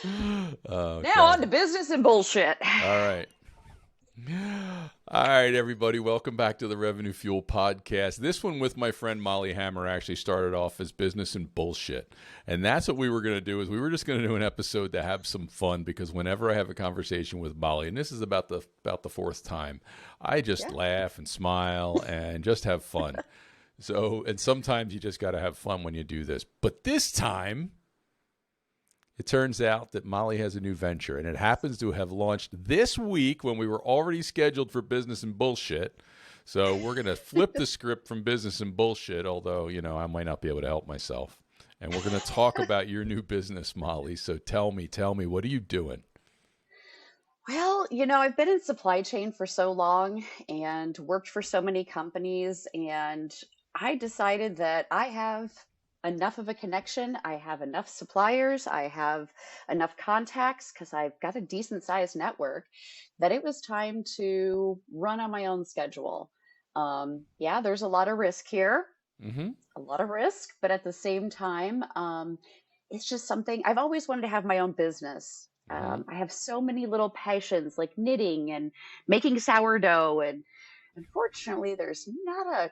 Now Okay. on to business and bullshit. All right. All right, everybody. Welcome back to the Revenue Fuel podcast. This one with my friend Molly Hammer actually started off as business and bullshit. And that's what we were going to do is we were just going to do an episode to have some fun because whenever I have a conversation with Molly, and this is about the fourth time, I just Yeah. laugh and smile and just have fun. So, and sometimes you just got to have fun when you do this. But this time, it turns out that Molly has a new venture, and it happens to have launched this week when we were already scheduled for business and bullshit. So we're going to flip the script from business and bullshit, although, I might not be able to help myself. And we're going to talk about your new business, Molly. So tell me, what are you doing? Well, I've been in supply chain for so long and worked for so many companies, and I decided that I have enough of a connection. I have enough suppliers. I have enough contacts because I've got a decent sized network that it was time to run on my own schedule. Yeah, there's a lot of risk here, Mm-hmm. a lot of risk, but at the same time, it's just something I've always wanted to have my own business. Mm-hmm. I have so many little passions like knitting and making sourdough, and unfortunately, there's not a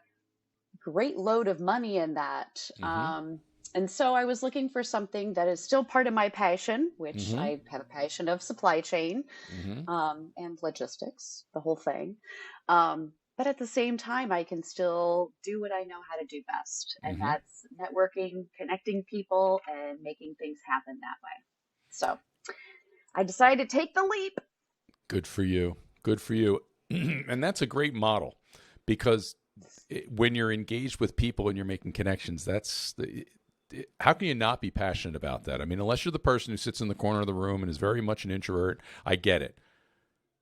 great load of money in that. Mm-hmm. And so I was looking for something that is still part of my passion, which Mm-hmm. I have a passion of supply chain Mm-hmm. and logistics, the whole thing. But at the same time, I can still do what I know how to do best, and Mm-hmm. that's networking, connecting people, and making things happen that way. So I decided to take the leap. Good for you. Good for you. And that's a great model because when you're engaged with people and you're making connections, how can you not be passionate about that? I mean, unless you're the person who sits in the corner of the room and is very much an introvert, I get it.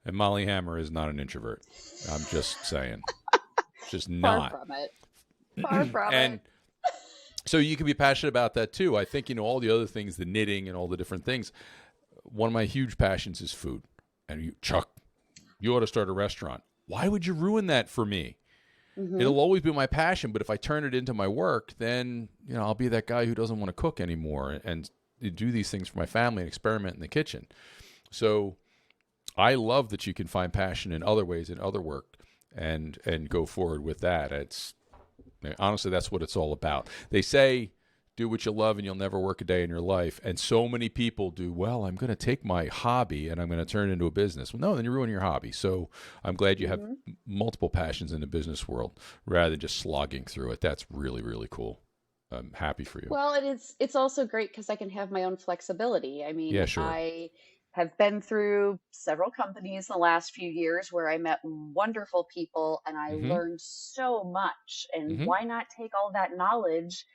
And Molly Hammer is not an introvert. I'm just saying. Just Far not. from it. Far from And it. so you can be passionate about that too. I think, all the other things, the knitting and all the different things. One of my huge passions is food. And Chuck, you ought to start a restaurant. Why would you ruin that for me? Hmm. It'll always be my passion, but if I turn it into my work, then I'll be that guy who doesn't want to cook anymore and do these things for my family and experiment in the kitchen. So I love that you can find passion in other ways in other work and go forward with that. Honestly, that's what it's all about. They say do what you love and you'll never work a day in your life. And so many people do, well, I'm going to take my hobby and I'm going to turn it into a business. Well, no, then you ruin your hobby. So I'm glad you have Hmm. multiple passions in the business world rather than just slogging through it. That's really, really cool. I'm happy for you. Well, and it's also great because I can have my own flexibility. I Yeah, mean, sure. I have been through several companies in the last few years where I met wonderful people and I Mm-hmm. learned so much. And Mm-hmm. why not take all that knowledge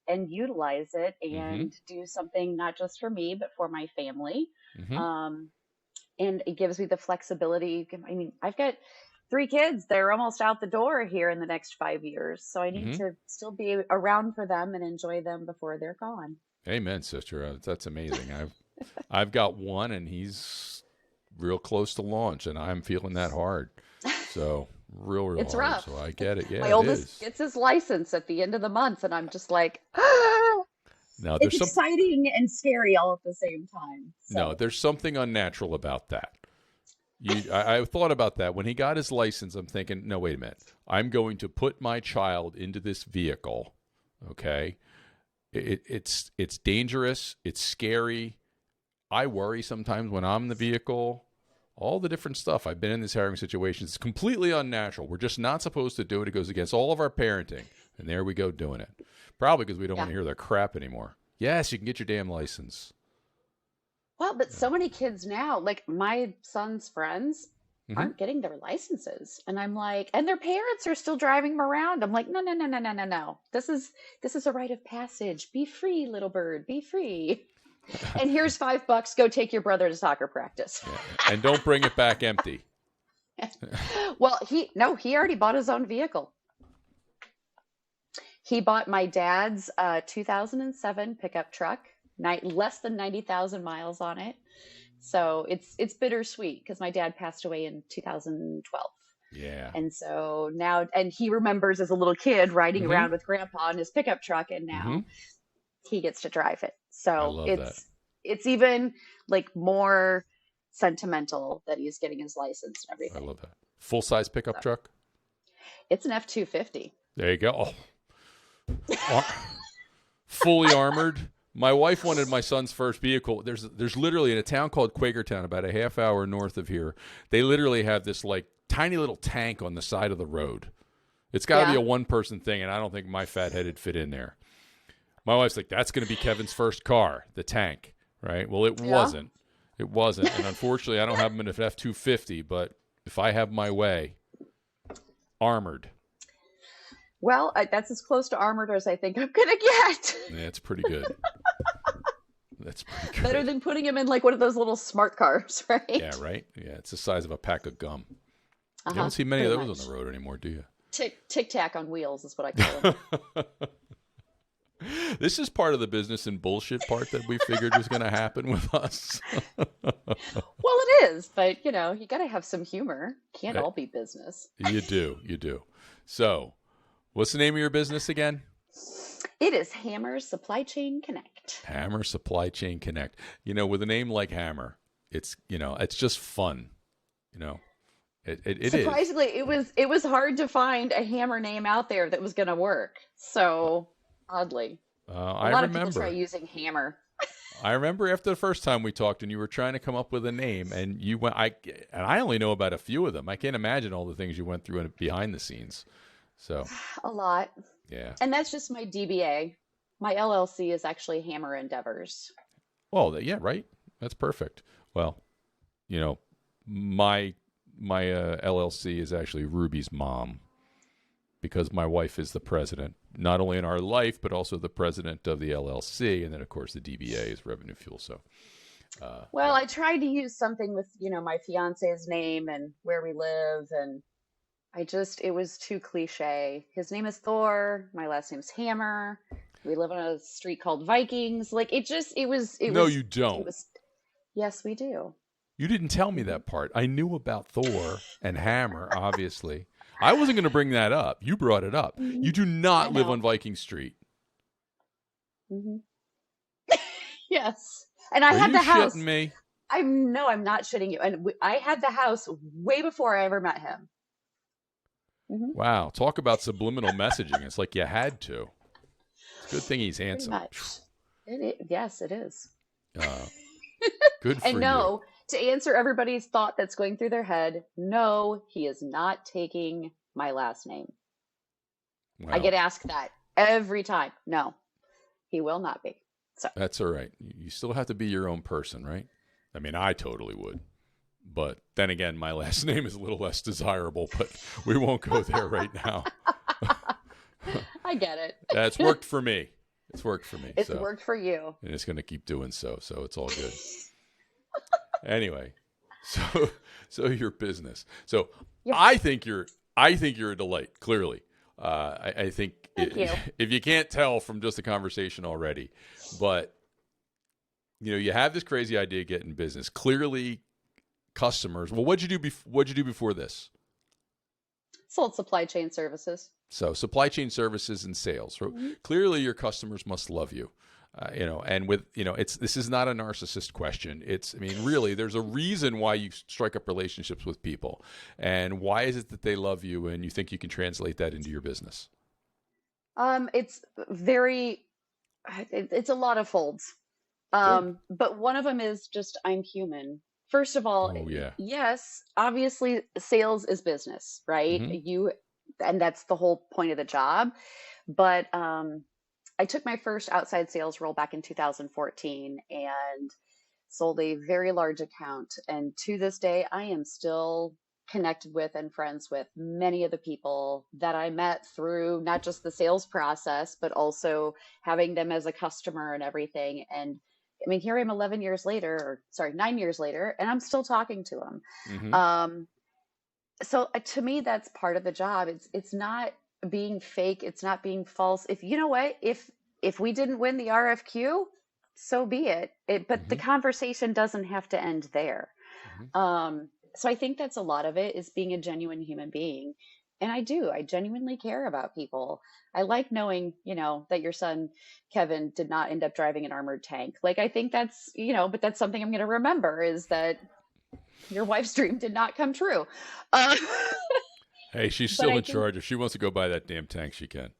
and utilize it Mm-hmm. and do something not just for me, but for my family? Mm-hmm. Um, and it gives me the flexibility. I mean, I've got three kids. They're almost out the door here in the next 5 years. So I need Mm-hmm. to still be around for them and enjoy them before they're gone. Amen, sister. That's amazing. I've got one and he's real close to launch and I'm feeling that hard. So real It's hard. rough. So I get it. Yeah, My it oldest is. gets his license at the end of the month, and I'm just like, Now it's there's some exciting and scary all at the same time. no, So, there's something unnatural about that. I thought about that when he got his license. I'm thinking, no, wait a minute. I'm going to put my child into this vehicle. Okay, it's dangerous. It's scary. I worry sometimes when I'm in the vehicle. All the different stuff. I've been in these hiring situations. It's completely unnatural. We're just not supposed to do it. It goes against all of our parenting. And there we go doing it. Probably because we don't yeah. want to hear their crap anymore. Yes, you can get your damn license. Well, but so many kids now, like my son's friends, Mm-hmm. aren't getting their licenses, and I'm like, and their parents are still driving them around. I'm like, no, no, no, no, no, no, no. This is a rite of passage. Be free, little bird. Be free. And here's $5. Go take your brother to soccer practice. Yeah. And don't bring it back empty. Well, he already bought his own vehicle. He bought my dad's 2007 pickup truck, less than 90,000 miles on it. So it's bittersweet because my dad passed away in 2012. Yeah. And so now, and he remembers as a little kid riding Mm-hmm. around with grandpa in his pickup truck. And Mm-hmm. now he gets to drive it. I So love that. it's even like more sentimental that he's getting his license and I everything. love that. Full size pickup So truck. it's an F-250. There you go. Oh, ar- fully armored. My wife wanted my son's first vehicle. There's literally in a town called Quakertown, about a half hour north of here. They literally have this like tiny little tank on the side of the road. It's got to be Yeah. a one person thing, and I don't think my fat head'd fit in there. My wife's like, that's going to be Kevin's first car, the tank, right? Well, it Yeah. wasn't. It wasn't, and unfortunately, I don't have him in an F-250. But if I have my way, armored, Well, that's as close to armored as I think I'm gonna get. yeah, it's pretty good. That's pretty Better good. than putting him in like one of those little smart cars, Yeah, right? right. Yeah, it's the size of a pack of gum. You don't Uh-huh. see many of Pretty those on much. the road anymore, do Tic tac on wheels is what I call them. you? This is part of the business and bullshit part that we figured was going to happen with us. Well, it is, but you got to have some humor. Can't Eh, all be business. you do, you do. So, what's the name of your business again? It is Hammer Supply Chain Connect. Hammer Supply Chain Connect. With a name like Hammer, it's just fun. You know, it is. Surprisingly, it was hard to find a hammer name out there that was going to work. So, oddly, a I lot of people try remember. using hammer. I remember after the first time we talked, and you were trying to come up with a name, and you went. I only know about a few of them. I can't imagine all the things you went through behind the scenes. So A lot. yeah. And that's just my DBA. My LLC is actually Hammer Endeavors. Well, yeah, right. That's perfect. Well, you know, my LLC is actually Ruby's mom because my wife is the president, not only in our life but also the president of the LLC, and then of course the DBA is Revenue Fuel. So, Well, yeah. I tried to use something with, my fiance's name and where we live, and it was too cliche. His name is Thor. My last name's Hammer. We live on a street called Vikings. Like No, you it don't. was, yes, we do. You didn't tell me Hmm. that part. I knew about Thor and Hammer, obviously. I wasn't going to bring that up. You brought it up. Hmm. You do I not live know. on Viking Street. Hmm. Yes. And I Are had you the shitting house. me? I'm not shitting you. And I had the house way before I ever met him. Hmm. Wow. Talk about subliminal messaging. It's like you had to. It's a good thing he's Pretty handsome. much. Yes, it is. Uh, good And for you. no, to answer everybody's thought that's going through their head, no, he is not taking my last name. I Wow. get asked that every time. No, he will not be. So, That's all right. You still have to be your own person, right? I mean, I totally would. But then again, my last name is a little less desirable, but we won't go there right now. I get That's it. worked for me. It's worked for me. It's So, worked for you. and it's going to keep doing so. So it's all good. Anyway, so your business. So Yeah. I think you're a delight. Clearly, I think Thank you. if you can't tell from just the conversation already, but you have this crazy idea of getting business. Clearly, customers. Well, what'd you do before this? Sold supply chain services. So supply chain services and sales. So Mhm. clearly, your customers must love you. And with this is not a narcissist question. I mean, really, there's a reason why you strike up relationships with people, and why is it that they love you, and you think you can translate that into your business? It's very, it's a lot of folds. Good. But one of them is just I'm human. First of all, Oh yeah. yes, obviously sales is business, right? Hmm. And that's the whole point of the job. But I took my first outside sales role back in 2014 and sold a very large account. And to this day, I am still connected with and friends with many of the people that I met through not just the sales process, but also having them as a customer and everything. And I mean, here I am 11 years later, or sorry, 9 years later, and I'm still talking to them. Hmm. So to me, that's part of the job. It's not being fake. It's not being false. If you know what, if we didn't win the RFQ, so be it. But the Hmm. conversation doesn't have to end there. Hmm. So I think that's a lot of it is being a genuine human being. And I do. I genuinely care about people. I like knowing, that your son, Kevin, did not end up driving an armored tank. Like, I think that's, but that's something I'm going to remember is that your wife's dream did not come true. Uh, Hey, she's but still I in think, charge. If she wants to go buy that damn tank, she can.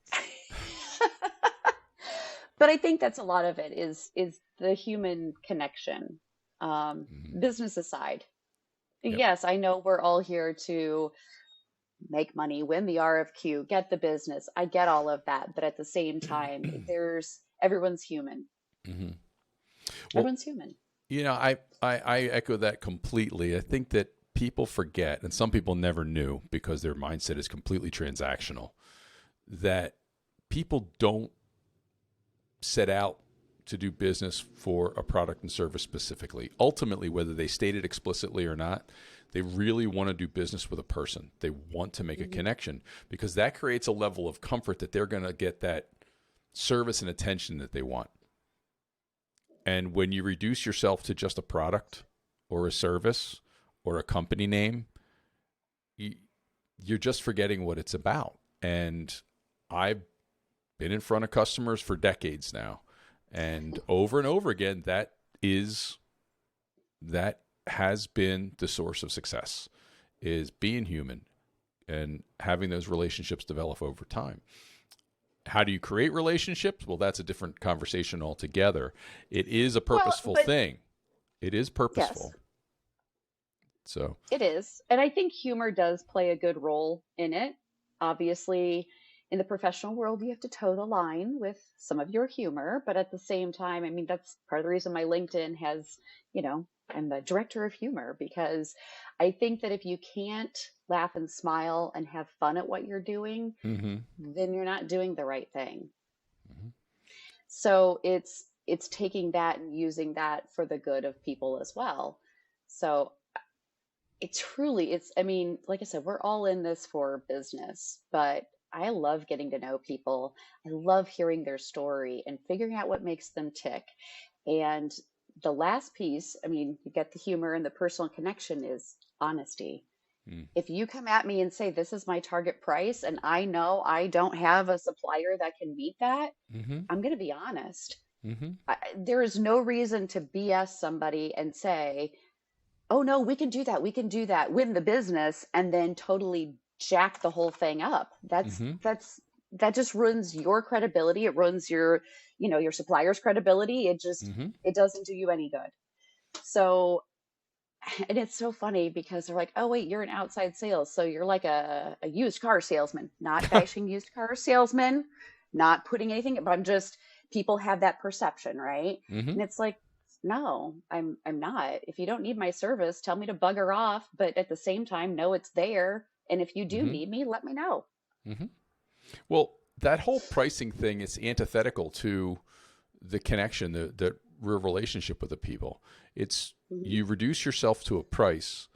but I think that's a lot of it is the human connection, Hmm. business aside. Yep. Yes, I know we're all here to make money, win the RFQ, get the business. I get all of that, but at the same time, there's everyone's human. Hmm. Well, Everyone's human. I echo that completely. I think that people forget, and some people never knew because their mindset is completely transactional, that people don't set out to do business for a product and service specifically. Ultimately, whether they state it explicitly or not, they really want to do business with a person. They want to make a Hmm. connection because that creates a level of comfort that they're going to get that service and attention that they want. And when you reduce yourself to just a product or a service or a company name, you, you're just forgetting what it's about. And I've been in front of customers for decades now. And over again, that has been the source of success is being human and having those relationships develop over time. How do you create relationships? Well, that's a different conversation altogether. It is a Well, purposeful but thing. It is yes, purposeful. So, it is. And I think humor does play a good role in it. Obviously, in the professional world, you have to toe the line with some of your humor. But at the same time, I mean, that's part of the reason my LinkedIn has, I'm the director of humor because I think that if you can't laugh and smile and have fun at what you're doing, mm-hmm, then you're not doing the right thing. mm-hmm. So it's taking that and using that for the good of people as well. So it truly it's I mean, like I said, we're all in this for business, but I love getting to know people. I love hearing their story and figuring out what makes them tick. And the last piece, I mean, you get the humor and the personal connection is honesty. Mm. If you come at me and say this is my target price and I know I don't have a supplier that can meet that, Mm-hmm, I'm going to be honest. mm-hmm, There is no reason to BS somebody and say, "Oh no, we can do that. We can do that." Win the business and then totally jack the whole thing up. mm-hmm, That just ruins your credibility. It ruins your supplier's credibility. mm-hmm. It doesn't do you any good. So, and it's so funny because they're like, "Oh wait, you're an outside sales, so you're like a used car salesman." Not bashing used car salesmen, not putting anything, but I'm just people have that perception, right? Mm-hmm, And it's like, no, I'm not. If you don't need my service, tell me to bugger off, but at the same time, know it's there. And if you do mm-hmm, need me, let me know. mm-hmm. Well, that whole pricing thing is antithetical to the connection, the real relationship with the people. It's Hmm. you reduce yourself to a price,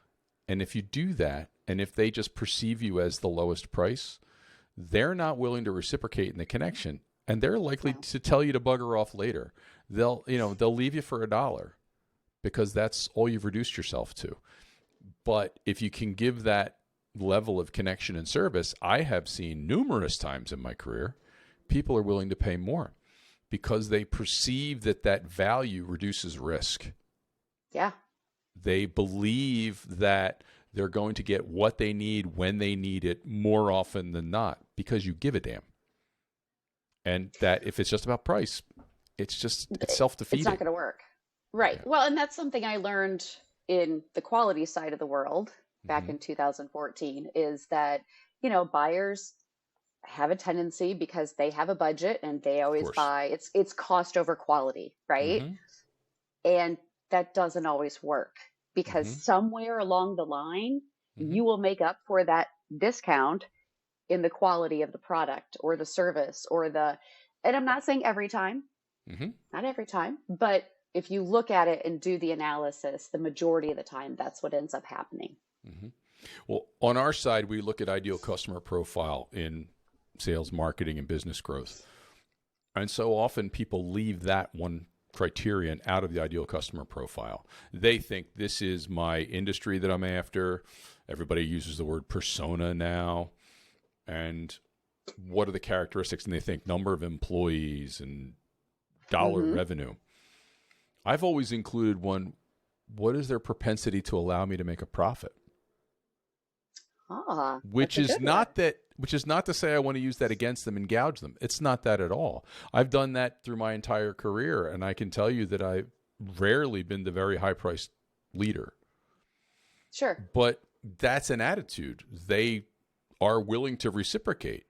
and if you do that, and if they just perceive you as the lowest price, they're not willing to reciprocate in the connection, and they're likely No. to tell you to bugger off later. They'll leave you for $1 because that's all you've reduced yourself to. But if you can give that level of connection and service, I have seen numerous times in my career, people are willing to pay more because they perceive that that value reduces risk. Yeah. They believe that they're going to get what they need when they need it more often than not because you give a damn. And that if it's just about price, it's It's not self-defeating. going to work. Right. Yeah. Well, and that's something I learned in the quality side of the world back Mm-hmm. in 2014 is that, buyers have a tendency because they have a budget and they Of always course. buy it's cost over quality, right? Mm-hmm. And that doesn't always work because Mm-hmm. somewhere along the line, Mm-hmm. you will make up for that discount in the quality of the product or the service and I'm not saying every time, Mm-hmm. not every time, but if you look at it and do the analysis, the majority of the time, that's what ends up happening. Mm-hmm. Well, on our side, we look at ideal customer profile in sales, marketing, and business growth. And so often people leave that one criterion out of the ideal customer profile. They think this is my industry that I'm after. Everybody uses the word persona now. and what are the characteristics, and they think number of employees and dollar Mm-hmm. revenue. I've always included one, what is their propensity to allow me to make a profit? Ah, Which that's a is good one. not to say I want to use that against them and gouge them. It's not that at all. I've done that through my entire career, and I can tell you that I've rarely been the very high priced leader. Sure. But that's an attitude. They are willing to reciprocate.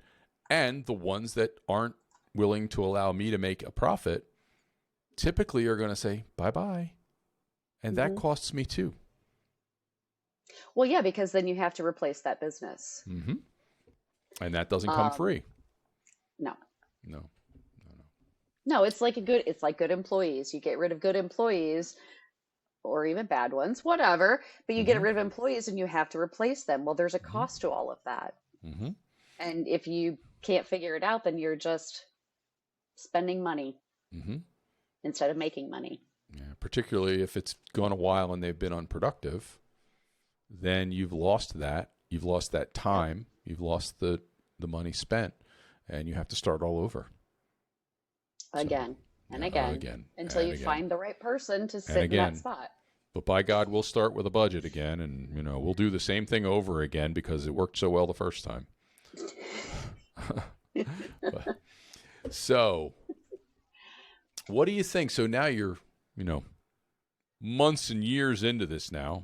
And the ones that aren't willing to allow me to make a profit typically are going to say bye-bye. And that Mm-hmm. costs me too. Well, yeah, because then you have to replace that business. Mm-hmm. And that doesn't come Um, free. no, No. no, it's like good employees. You get rid of good employees or even bad ones, whatever, but you get Mm-hmm. rid of employees and you have to replace them. Well, there's a Mm-hmm. cost to all of that. Mm-hmm. And if you can't figure it out, then you're just spending money Mm-hmm. instead of making money. Yeah. Particularly if it's gone a while and they've been unproductive, then you've lost that. You've lost that Yep. time. You've lost the money spent, and you have to start all over. So, Again and yeah, again again until and you again find the right person to and sit in that again. spot. But by God, we'll start with a budget again, and we'll do the same thing over again because it worked so well the first time. But, so, what do you think? So now you're, months and years into this now,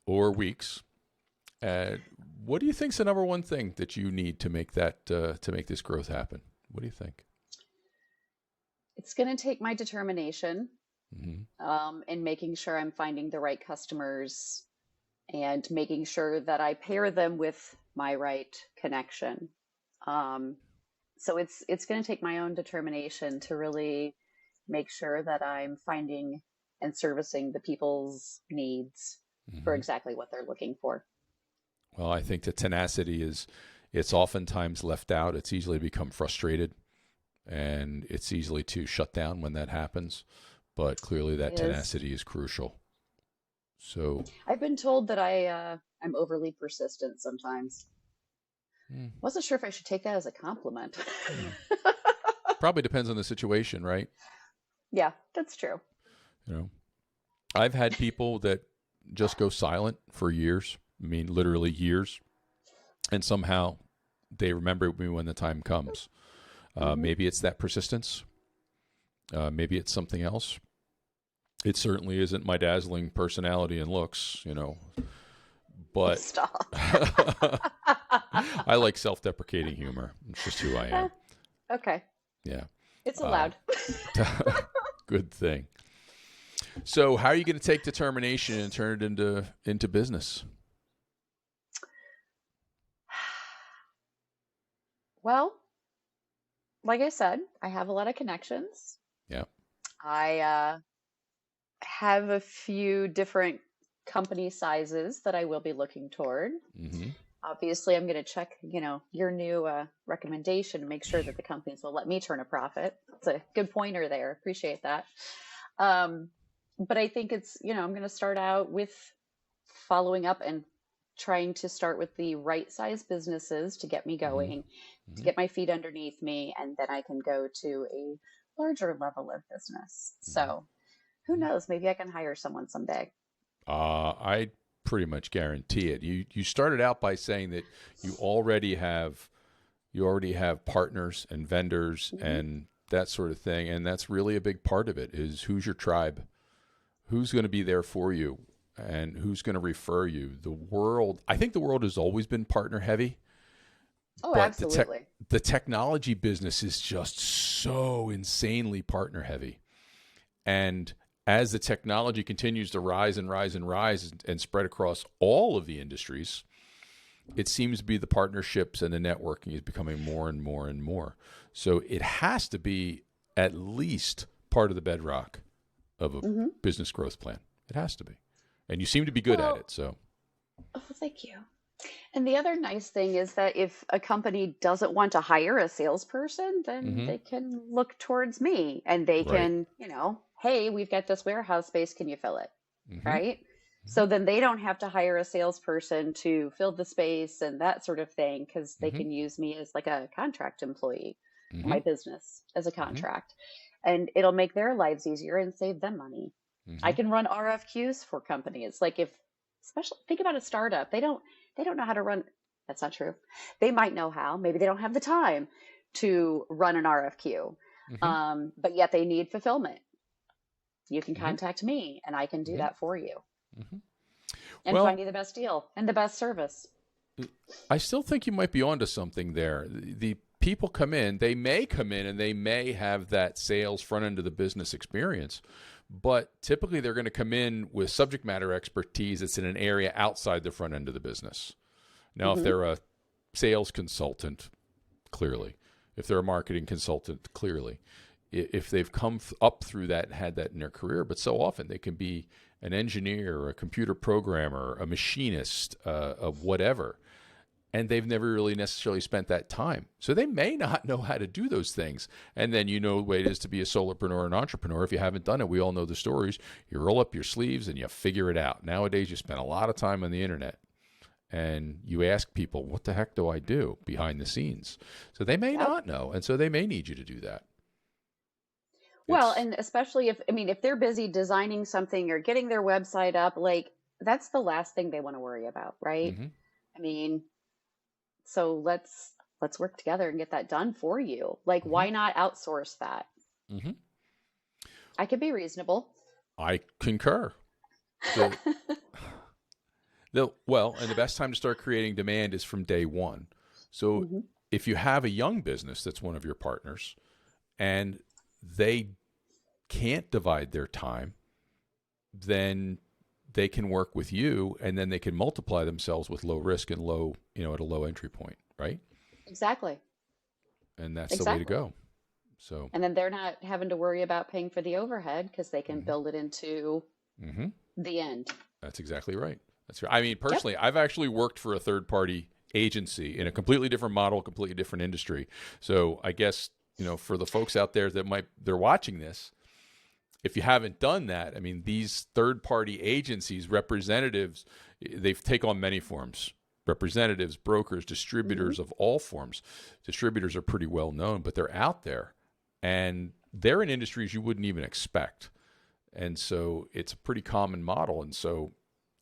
or weeks. What do you think's the number one thing that you need to make to make this growth happen? What do you think? It's going to take my determination Mm-hmm. in making sure I'm finding the right customers and making sure that I pair them with my right connection. Um, so it's going to take my own determination to really make sure that I'm finding and servicing the people's needs for Mm-hmm. exactly what they're looking for. Well, I think the tenacity it's oftentimes left out. It's easily become frustrated, and it's easily to shut down when that happens. But clearly, that It is. tenacity is crucial. So, I've been told that I'm overly persistent sometimes. mm, Wasn't sure if I should take that as a compliment. mm, probably depends on the situation, right? Yeah, that's true. You know, I've had people that just go silent for years. I mean, literally years, and somehow they remember me when the time comes. Hmm. Maybe it's that persistence. Maybe it's something else. It certainly isn't my dazzling personality and looks, but Stop. I like self-deprecating humor. It's just who I am. Okay, Yeah. it's Uh, allowed. Good thing. So how are you going to take determination and turn it into business? Well, like I said, I have a lot of connections. Yeah. I have a few different company sizes that I will be looking toward. Mm-hmm. Obviously, I'm going to check, your new recommendation to make sure that the companies will let me turn a profit. It's a good pointer there. Appreciate that. But I think I'm going to start out with following up and trying to start with the right size businesses to get me Mm-hmm. going, to Mm-hmm. get my feet underneath me, and then I can go to a larger level of business. So who Mm-hmm. knows? Maybe I can hire someone someday. I pretty much guarantee it. You started out by saying that you already have partners and vendors Hmm. and that sort of thing, and that's really a big part of it. Is who's your tribe, who's going to be there for you, and who's going to refer you. I think the world has always been partner heavy, Oh, but absolutely. the technology business is just so insanely partner heavy. And as the technology continues to rise and rise and rise and spread across all of the industries, it seems to be the partnerships and the networking is becoming more and more and more. So it has to be at least part of the bedrock of a Hmm. business growth plan. It has to be. And you seem to be good at Well, it. So, oh, thank you. And the other nice thing is that if a company doesn't want to hire a salesperson, then mm-hmm. they can look towards me and they Right. can, hey, we've got this warehouse space. Can you fill it? Mm-hmm. Right? Hmm. So then they don't have to hire a salesperson to fill the space and that sort of thing because they Hmm. can use me as like a contract employee, Hmm. my business as a Hmm. contract. And it'll make their lives easier and save them money. I Hmm. can run RFQs for companies. Like if, especially think about a startup, they don't know how to run. That's not true. They might know how, maybe they don't have the time to run an RFQ. Hmm. But yet they need fulfillment. You can Hmm. contact me and I can do Hmm. that for you Hmm. and Well, find you the best deal and the best service. I still think you might be onto something there. The people come in, they may come in and they may have that sales front end of the business experience, but typically they're going to come in with subject matter expertise that's in an area outside the front end of the business. Now, if Hmm. they're a sales consultant, clearly. If they're a marketing consultant, clearly. If they've come up through that and had that in their career, but so often they can be an engineer, a computer programmer, a machinist, of whatever, and they've never really necessarily spent that time. So they may not know how to do those things. And then you know the way it is to be a solopreneur and entrepreneur. If you haven't done it, we all know the stories. You roll up your sleeves and you figure it out. Nowadays, you spend a lot of time on the internet and you ask people, what the heck do I do behind the scenes? So they may Yep. not know. And so they may need you to do that. Well, It's, and especially if, I mean, if they're busy designing something or getting their website up, like that's the last thing they want to worry about, right? mm-hmm, I mean, so let's work together and get that done for you. Like, mm-hmm, why not outsource that? mm-hmm. I could be reasonable. I concur. The, and the best time to start creating demand is from day one. So Hmm. if you have a young business that's one of your partners and they can't divide their time, then they can work with you and then they can multiply themselves with low risk and low, at a low entry point, right? Exactly. And that's the way to Exactly. go. So, And then they're not having to worry about paying for the overhead because they can hmm. build it into Hmm. the end. That's exactly right. That's right. I mean, Yep. personally, I've actually worked for a third party agency in a completely different model, completely different industry. So I guess, for the folks out there that they're watching this, if you haven't done that, I mean, these third party agencies, representatives, they take on many forms. Representatives, brokers, Hmm. distributors of all forms. Distributors are pretty well known, but they're out there and they're in industries you wouldn't even expect. And so it's a pretty common model. And so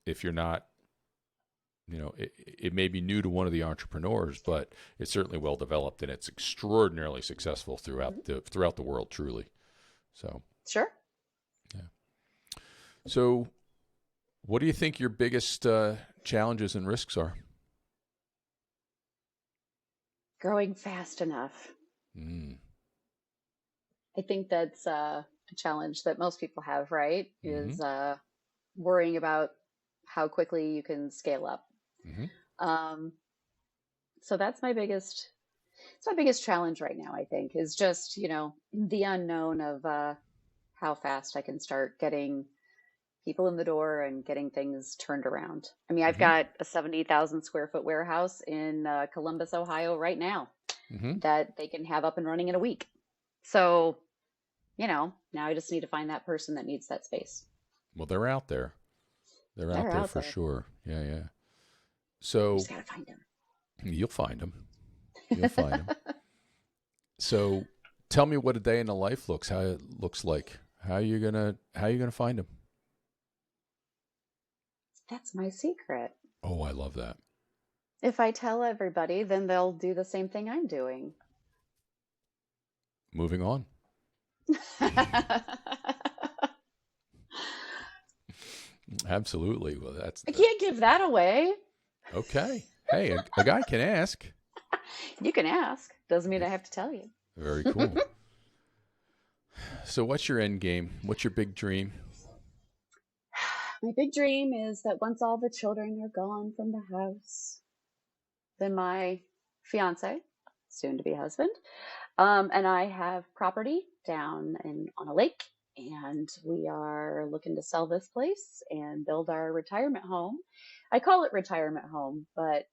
if you're not, it may be new to one of the entrepreneurs, but it's certainly well developed and it's extraordinarily successful throughout the world, truly. So, Sure. yeah. So, what do you think your biggest challenges and risks are? Growing fast enough. Mm. I think that's a challenge that most people have, right? Mm-hmm. Is worrying about how quickly you can scale up. Mm-hmm. Um, so it's my biggest challenge right now, I think, is just, the unknown of how fast I can start getting people in the door and getting things turned around. I mean, I've Mm-hmm. got a 70,000 square foot warehouse in Columbus, Ohio right now Mm-hmm. that they can have up and running in a week. So, now I just need to find that person that needs that space. Well, they're out there. They're They're out there out for there. sure. Yeah, yeah. I So just got to find them. you'll find them. You'll find them. So tell me what a day in the life how it looks like. How you gonna find them? That's my secret. Oh, I love that. If I tell everybody, then they'll do the same thing I'm doing. Moving on. I Absolutely. Well, that's can't give that away. okay. Hey, a guy can ask. You can ask. Doesn't mean I have to tell you. Very cool. So, what's your end game? What's your big dream? My big dream is that once all the children are gone from the house, then my fiance, soon to be husband, and I have property down on a lake, and we are looking to sell this place and build our retirement home. I call it retirement home, but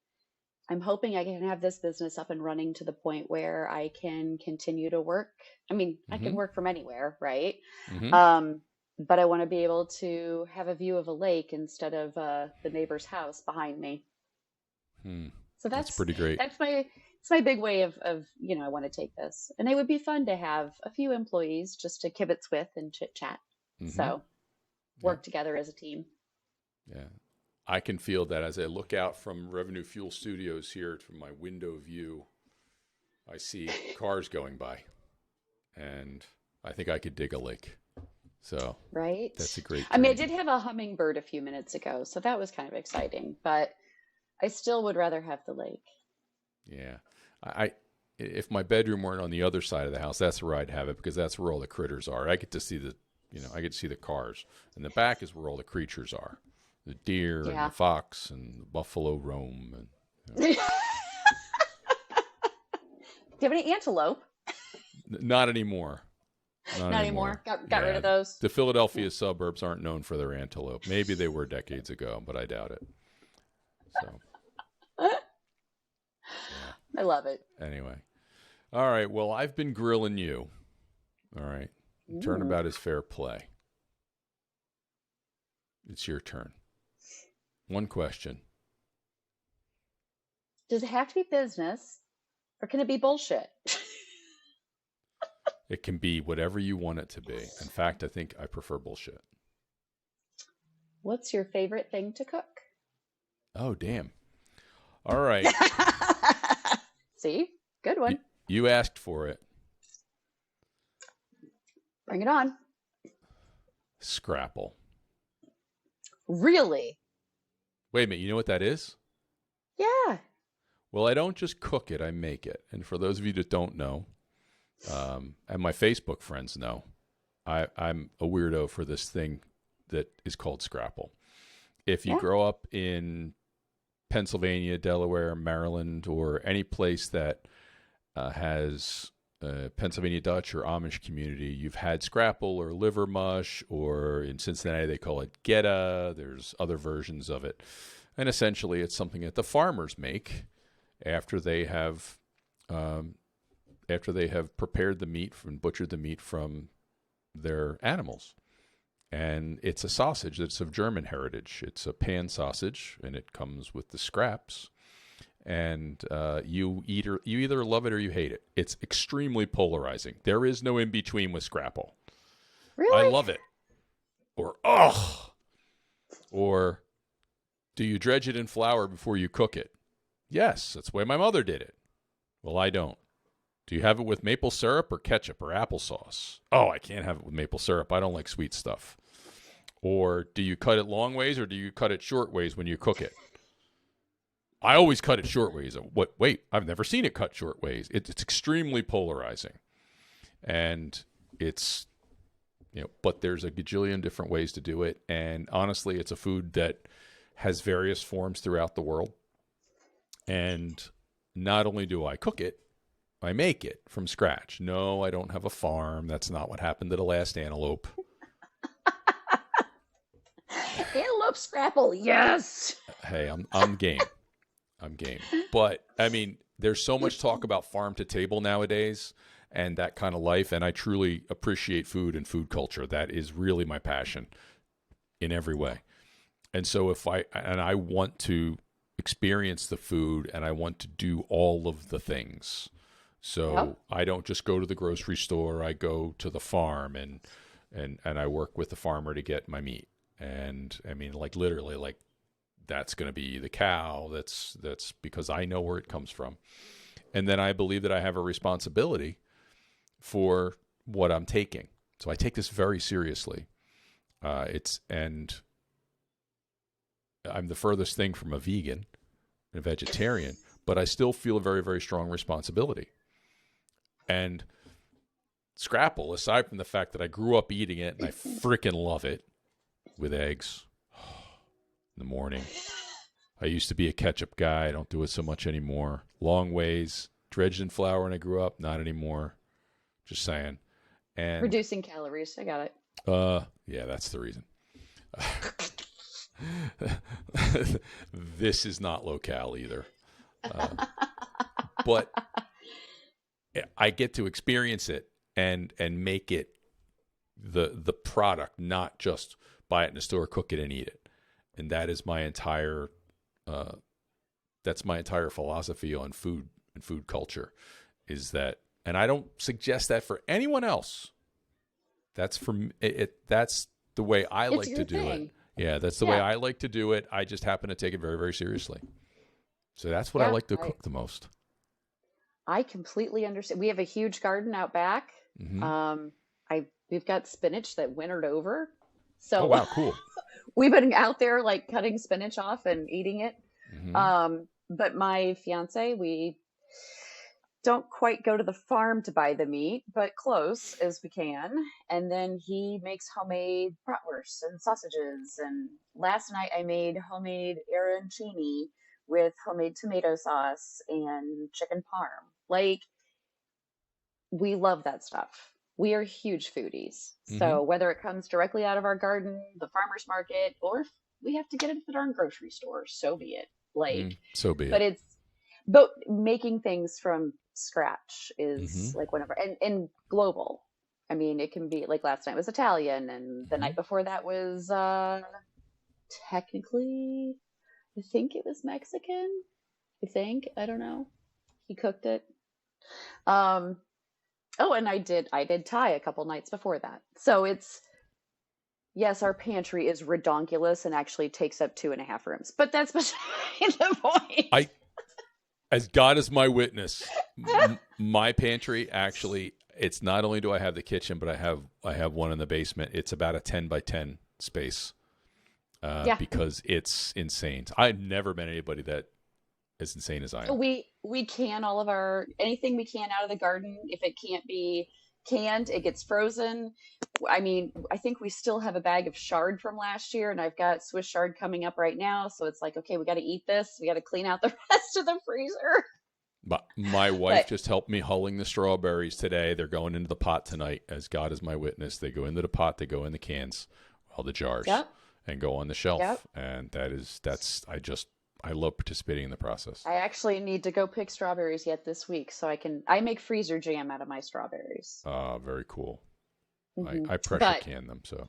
I'm hoping I can have this business up and running to the point where I can continue to work. I mean, I can Mm-hmm. work from anywhere, right? Mm-hmm. Um, but I want to be able to have a view of a lake instead of the neighbor's house behind me. Hmm. So That's pretty great. that's my it's my big way of I want to take this, and it would be fun to have a few employees just to kibitz with and chit chat. Mm-hmm. So Yeah. work together as a team. Yeah. I can feel that as I look out from Revenue Fuel Studios here from my window view. I see cars going by, and I think I could dig a lake. So Right? that's a great I mean, I dream. did have a hummingbird a few minutes ago, so that was kind of exciting, but I still would rather have the lake. Yeah. I if my bedroom weren't on the other side of the house, that's where I'd have it because that's where all the critters are. I get to see I get to see the cars. And the back is where all the creatures are. The deer and the Yeah. fox and the buffalo roam and Do you have any antelope? not anymore. Not Not anymore. anymore. Got rid Yeah. of those. The Philadelphia suburbs aren't known for their antelope. Maybe they were decades ago, but I doubt it. So, yeah. I love it. Anyway. All right. Well, I've been grilling you. All right. Ooh. Turnabout is fair play. It's your turn. One question. Does it have to be business or can it be bullshit? It can be whatever you want it to be. In fact, I think I prefer bullshit. What's your favorite thing to cook? Oh, damn. All right. See? Good one. You asked for it. Bring it on. Scrapple. Really? Wait a minute. You know what that is? Yeah. Well, I don't just cook it, I make it. And for those of you that don't know, and my Facebook friends know, I'm a weirdo for this thing that is called Scrapple. If you Yeah. grow up in Pennsylvania, Delaware, Maryland, or any place that has Pennsylvania Dutch or Amish community, you've had Scrapple or liver mush, or in Cincinnati they call it geta. There's other versions of it. And essentially it's something that the farmers make after they have prepared the meat and butchered the meat from their animals. And it's a sausage that's of German heritage. It's a pan sausage, and it comes with the scraps. And you either love it or you hate it. It's extremely polarizing. There is no in between with Scrapple. I Really? love it, or ugh, or do you dredge it in flour before you cook it? Yes, that's the way my mother did it. Well, I don't. Do you have it with maple syrup or ketchup or applesauce? Oh, I can't have it with maple syrup. I don't like sweet stuff. Or do you cut it long ways or do you cut it short ways when you cook it? I always cut it short ways. What? Wait, I've never seen it cut short ways. It's extremely polarizing. And it's, but there's a gajillion different ways to do it. And honestly, it's a food that has various forms throughout the world. And not only do I cook it, I make it from scratch. No, I don't have a farm. That's not what happened to the last antelope. Antelope scrapple. Yes. Hey, I'm game. I'm game. But I mean, there's so much talk about farm to table nowadays and that kind of life, and I truly appreciate food and food culture. That is really my passion in every way. And so I want to experience the food and I want to do all of the things. So Yep. I don't just go to the grocery store. I go to the farm and I work with the farmer to get my meat. And I mean, like literally, like that's going to be the cow. That's because I know where it comes from. And then I believe that I have a responsibility for what I'm taking. So I take this very seriously. And I'm the furthest thing from a vegan, a vegetarian, but I still feel a very, very strong responsibility. And Scrapple, aside from the fact that I grew up eating it and I freaking love it with eggs in the morning. I used to be a ketchup guy. I don't do it so much anymore. Long ways, dredged in flour when I grew up, not anymore. Just saying. And Reducing calories. I got it. yeah, that's the reason. This is not locale either. But I get to experience it and make it the product, not just buy it in a store, cook it, and eat it. And that is my entire that's my entire philosophy on food and food culture. Is that, and I don't suggest that for anyone else. That's for that's the way I It's like your to do thing. it. Yeah, that's the way I like to do it. I just happen to take it very, very seriously. So that's what I Yeah, like to cook the most. I completely understand. We have a huge garden out back. Mm-hmm. We've got spinach that wintered over. Oh, So wow, cool. we've been out there like cutting spinach off and eating it. Mm-hmm. But my fiance, we don't quite go to the farm to buy the meat, but close as we can. And then he makes homemade bratwursts and sausages. And last night I made homemade arancini with homemade tomato sauce and chicken parm. Like, we love that stuff. We are huge foodies. Mm-hmm. So whether it comes directly out of our garden, the farmer's market, or if we have to get it at the darn grocery store, so be it. Like, So be but it. but making things from scratch Mm-hmm. is like one of our, and global. I mean, it can be like last night was Italian, and the Mm-hmm. night before that was technically, I think it was Mexican. I don't know. He cooked it. Um, Oh, and I did Thai a couple nights before that. So it's, yes, our pantry is redonkulous and actually takes up 2.5 rooms, but that's beside the point. I, as God is my witness, my pantry actually, it's not only do I have the kitchen, but I have one in the basement. It's about a 10 by 10 space Yeah. because it's insane. I've never met anybody that as insane as I am. We can all of our anything we can out of the garden. If it can't be canned, it gets frozen. I mean, I think we still have a bag of chard from last year, and I've got Swiss chard coming up right now. So it's like, okay, we got to eat this. We got to clean out the rest of the freezer. My wife But just helped me hulling the strawberries today. They're going into the pot tonight, as God is my witness. They go into the pot, they go in the cans, all the jars, yep, and go on the shelf. yep. And I love participating in the process. I actually need to go pick strawberries yet this week, so I make freezer jam out of my strawberries. Very cool. Hmm. I pressure But can them, so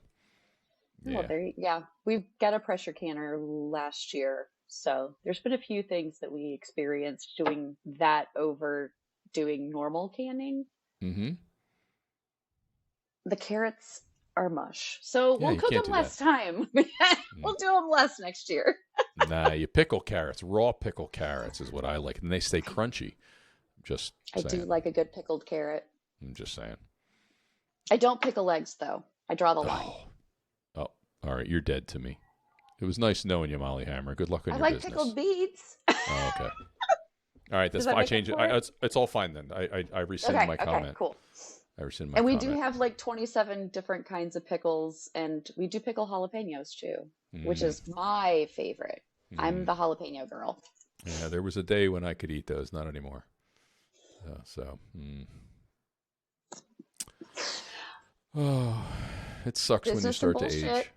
well, yeah. yeah, we've got a pressure canner last year, so there's been a few things that we experienced doing that over doing normal canning. Mm-hmm. The carrots are mush, so Yeah, we'll you cook can't them do that. less time. We'll do them less next year. Nah, you pickle carrots. Raw pickle carrots is what I like, and they stay crunchy. Just I do saying. like a good pickled carrot. I'm just saying. I don't pickle eggs though. I draw the line. Oh, all right. You're dead to me. It was nice knowing you, Molly Hammer. Good luck on I your like business. pickled beets. Oh, okay. All right. That's Does that fine. I make up change it. for it? It's all fine then. I rescind Okay, my okay, comment. cool. I rescind my And we comment. do have like 27 different kinds of pickles, and we do pickle jalapenos too, which is my favorite. I'm the jalapeno girl. Yeah, there was a day when I could eat those, not anymore. Oh, it sucks when you Business and start to age. bullshit.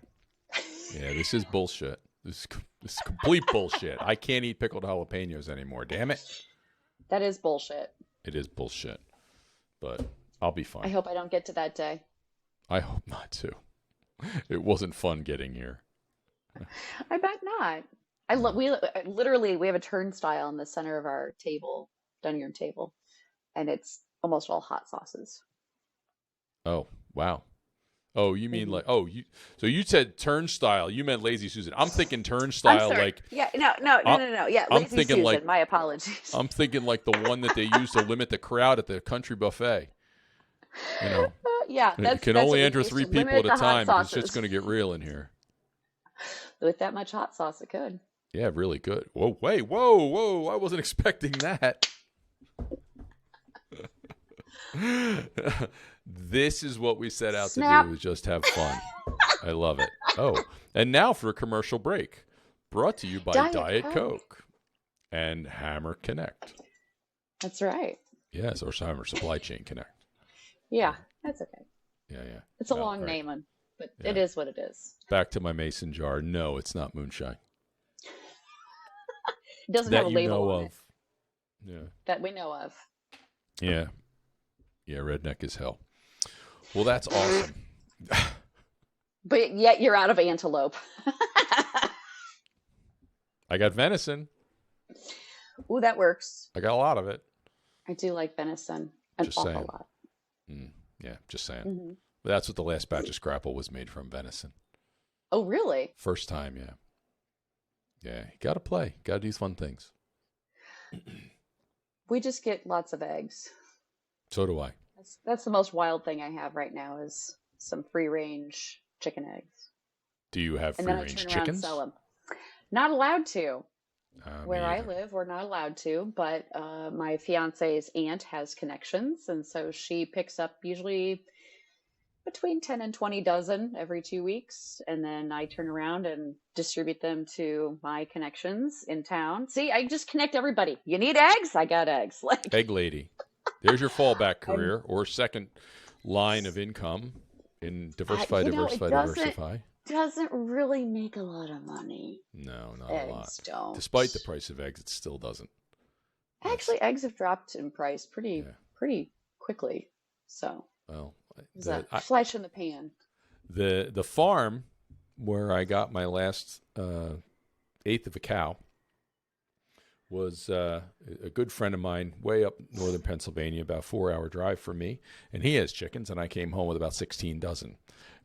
Yeah, this is bullshit. This is complete bullshit. I can't eat pickled jalapenos anymore. Damn it. That is bullshit. It is bullshit. But I'll be fine. I hope I don't get to that day. I hope not too. It wasn't fun getting here. I bet not. We have a turnstile in the center of our table, dining room table, and it's almost all hot sauces. Oh, wow. Oh, you mean Mhm. so you said turnstile. You meant Lazy Susan. I'm thinking I'm turnstile sorry. like Yeah, no. Yeah, I'm Lazy thinking Susan. like My apologies. I'm thinking like the one that they use to limit the crowd at the country buffet. You know, Yeah, you that's can what only we enter used three to people limit at a the hot time because it's sauces. just going to get real in here. With that much hot sauce, it could. Yeah, really good. Whoa, wait, whoa! I wasn't expecting that. This is what we set out Snap. to do: is just have fun. I love it. Oh, and now for a commercial break, brought to you by Diet Coke and Hammer Connect. That's right. Yes, or Hammer Supply Chain Connect. Yeah, that's okay. Yeah. It's a Well, long all right. name, but Yeah. it is what it is. Back to my mason jar. No, it's not moonshine. It doesn't That have a you label know on of. it Yeah. that we know of. Yeah. Yeah, redneck is hell. Well, that's awesome. But yet you're out of antelope. I got venison. Ooh, that works. I got a lot of it. I do like venison an Just awful saying. lot. Yeah, just saying. Hmm. But that's what the last batch of Scrapple was made from, venison. Oh, really? First time, yeah. Yeah, you got to play. Got to do fun things. We just get lots of eggs. So do I. That's the most wild thing I have right now is some free range chicken eggs. Do you have And free then I range turn around and chickens? sell them. Not allowed to. Me Where I either. live, we're not allowed to, but my fiance's aunt has connections, and so she picks up usually between 10 and 20 dozen every 2 weeks, and then I turn around and distribute them to my connections in town. See, I just connect everybody. You need eggs? I got eggs. Like Egg lady. There's your fallback I'm, career or second line of income in diversify, it diversify, diversify. doesn't really make a lot of money. No, not a lot. Eggs don't. Despite the price of eggs, it still doesn't. Yes. Actually, eggs have dropped in price Yeah. pretty quickly. So Well, it's a flash in the pan. the farm where I got my last eighth of a cow was a good friend of mine way up northern Pennsylvania, about 4-hour drive from me, and he has chickens, and I came home with about 16 dozen.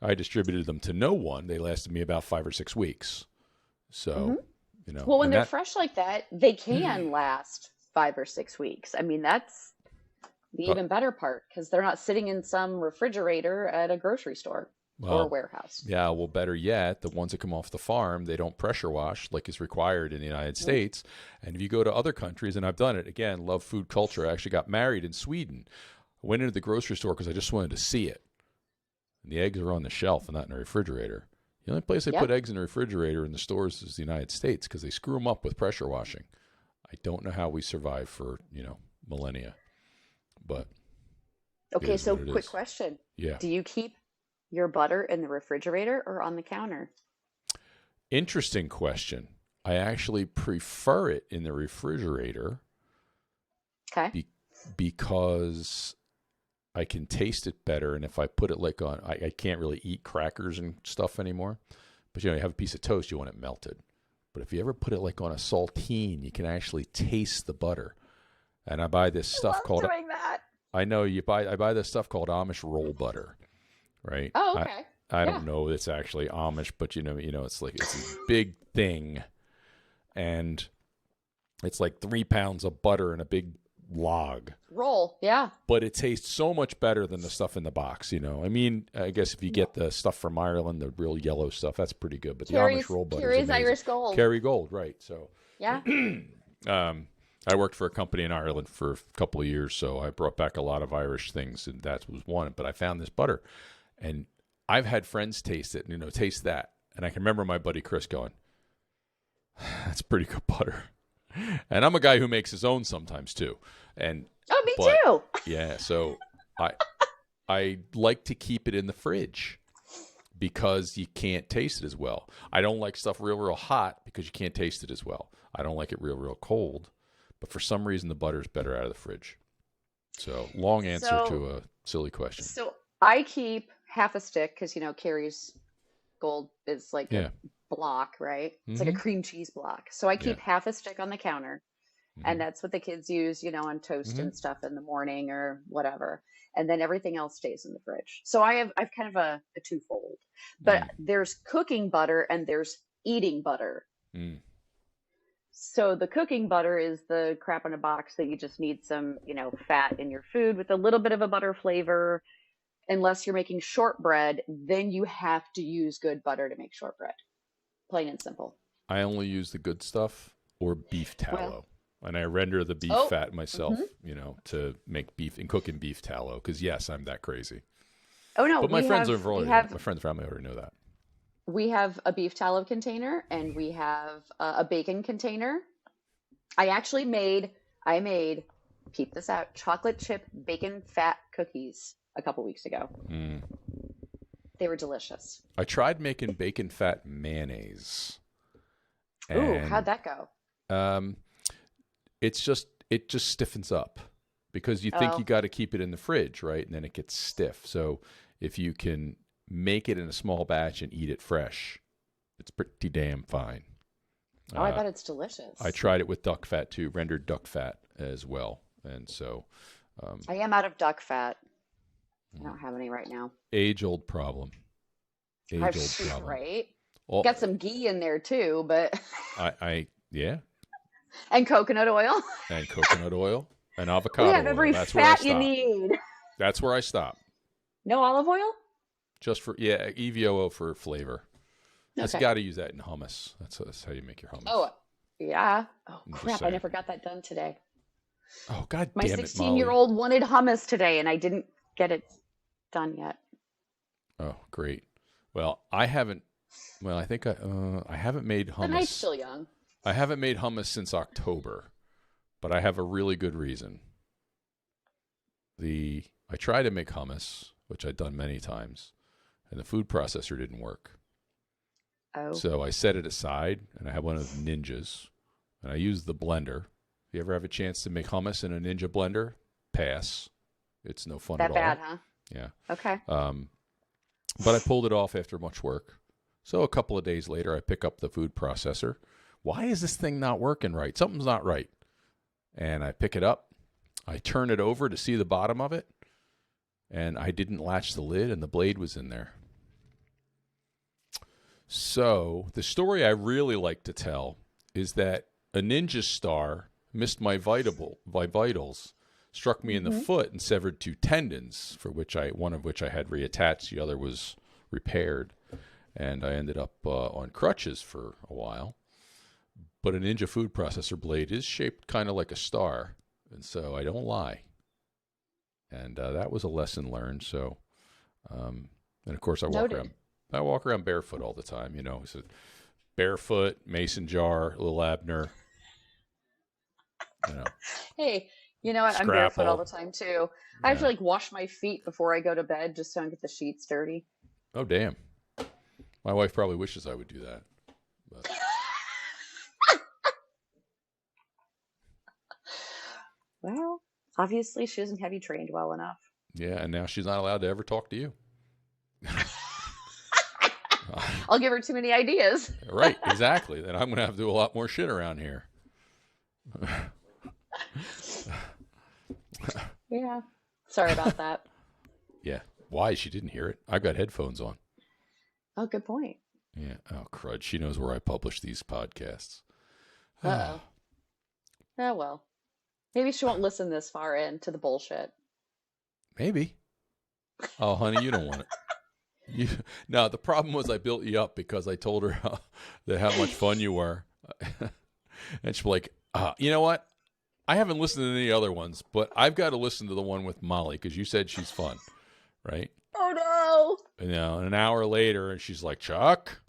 I distributed them to no one. They lasted me about 5 or 6 weeks. So, Well, when and they're fresh like that, they can last 5 or 6 weeks. I mean, that's the uh, even better part because they're not sitting in some refrigerator at a grocery store or a well, warehouse. yeah, well, better yet, the ones that come off the farm, they don't pressure wash like is required in the United States. And if you go to other countries, and I've done it, again, love food culture. I actually got married in Sweden. I went into the grocery store because I just wanted to see it. And the eggs are on the shelf and not in the refrigerator. The only place they put eggs in the refrigerator in the stores is the United States because they screw them up with pressure washing. I don't know how we survived for, millennia, but it Okay, is so what it quick is. question. Yeah. Do you keep your butter in the refrigerator or on the counter? Interesting question. I actually prefer it in the refrigerator Okay. because I can taste it better. And if I put it like on, I can't really eat crackers and stuff anymore. But you have a piece of toast, you want it melted. But if you ever put it like on a saltine, you can actually taste the butter. And I buy this stuff I love called, doing that. I buy this stuff called Amish roll butter, right? Oh, okay. I Yeah. don't know it's actually Amish, but it's like it's a big thing, and it's like 3 pounds of butter in a big log. Roll. Yeah. But it tastes so much better than the stuff in the box. I mean, I guess if you get the stuff from Ireland, the real yellow stuff, that's pretty good. But the Amish roll butter is Carrie's amazing. Irish Gold. Kerry Gold, right? So, Yeah. I worked for a company in Ireland for a couple of years, so I brought back a lot of Irish things, and that was one. But I found this butter, and I've had friends taste it, taste that. And I can remember my buddy Chris going, that's pretty good butter. And I'm a guy who makes his own sometimes too. Me too. Yeah, so I like to keep it in the fridge because you can't taste it as well. I don't like stuff real hot because you can't taste it as well. I don't like it real cold. But for some reason, the butter is better out of the fridge. So, long answer to a silly question. So I keep half a stick because, Carrie's Gold is like a block, right? It's like a cream cheese block. So I keep half a stick on the counter. And that's what the kids use, on toast and stuff in the morning or whatever. And then everything else stays in the fridge. So I've kind of a twofold. But there's cooking butter and there's eating butter. So the cooking butter is the crap in a box that you just need some, fat in your food with a little bit of a butter flavor. Unless you're making shortbread, then you have to use good butter to make shortbread. Plain and simple. I only use the good stuff or beef tallow. And I render the beef fat myself, to make beef and cook in beef tallow. Because yes, I'm that crazy. Oh no! But my friends my family already know that. We have a beef tallow container and we have a bacon container. I made, keep this out, chocolate chip bacon fat cookies a couple weeks ago. They were delicious. I tried making bacon fat mayonnaise. Ooh, how'd that go? It just stiffens up because you think you got to keep it in the fridge, right? And then it gets stiff. So if you can make it in a small batch, and eat it fresh. It's pretty damn fine. Oh, I bet it's delicious. I tried it with duck fat too, rendered duck fat as well. And so I am out of duck fat. I don't have any right now. age-old problem. Age-old problem. Right. Well, got some ghee in there too, but yeah. And coconut oil. And coconut oil and avocado We have oil. every That's where I fat you stop. need. That's where I stop. No olive oil? Just for EVOO for flavor. That's Okay. got to use that in hummus. That's how you make your hummus. Oh, yeah. Oh, I'm just crap. I saying. never got that done today. Oh, God My damn it, Molly. 16-year-old wanted hummus today, and I didn't get it done yet. Oh, great. Well, I haven't. Well, I think I haven't made hummus. The night's still young. I haven't made hummus since October, but I have a really good reason. I tried to make hummus, which I'd done many times, and the food processor didn't work. Oh. So I set it aside, and I have one of the Ninjas, and I used the blender. If you ever have a chance to make hummus in a Ninja blender, pass. It's no fun That at bad, all. huh? Yeah. Okay. But I pulled it off after much work. So a couple of days later, I pick up the food processor. Why is this thing not working right? Something's not right. And I pick it up. I turn it over to see the bottom of it. And I didn't latch the lid, and the blade was in there. So the story I really like to tell is that a ninja star missed my vitals, struck me in the foot, and severed 2 tendons, one of which I had reattached, the other was repaired. And I ended up on crutches for a while. But a Ninja food processor blade is shaped kind of like a star, and so I don't lie. And that was a lesson learned. So, and of course, I walk around barefoot all the time. You know, so barefoot, mason jar, little Abner. You know. Hey, you know what? I'm Scrapple. barefoot all the time too. I have to wash my feet before I go to bed just so I don't get the sheets dirty. Oh, damn. My wife probably wishes I would do that. But. Well, obviously she doesn't have you trained well enough. Yeah, and now she's not allowed to ever talk to you. I'll give her too many ideas. Right, exactly. Then I'm going to have to do a lot more shit around here. Yeah. Sorry about that. Yeah. Why? She didn't hear it. I got headphones on. Oh, good point. Yeah. Oh, crud. She knows where I publish these podcasts. Uh-oh. Oh, well. Maybe she won't listen this far into the bullshit. Maybe. Oh, honey, you don't want it. No, the problem was I built you up because I told her how much fun you were. And she's like, you know what? I haven't listened to any other ones, but I've got to listen to the one with Molly because you said she's fun, right? Oh, no. You know, and an hour later, and she's like, Chuck,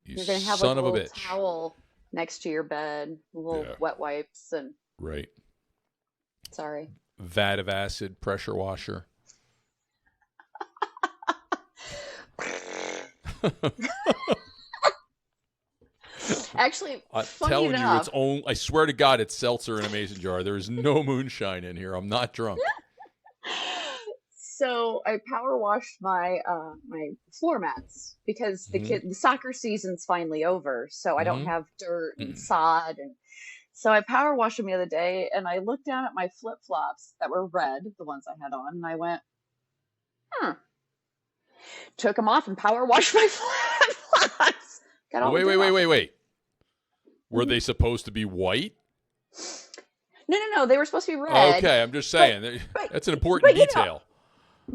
You're going to have son a of a little bitch. towel next to your bed, little wet wipes, and... Right. Sorry. Vat of acid, pressure washer. Actually, I'm funny telling enough, you, I swear to God, it's seltzer in a mason jar. There is no moonshine in here. I'm not drunk. So I power washed my my floor mats because the soccer season's finally over, so I don't have dirt and sod, and so I power washed them the other day, and I looked down at my flip flops that were red, the ones I had on, and I went, took them off and power washed my flip flops. Wait. Were they supposed to be white? No. They were supposed to be red. Okay, I'm just saying. That's an important but, detail.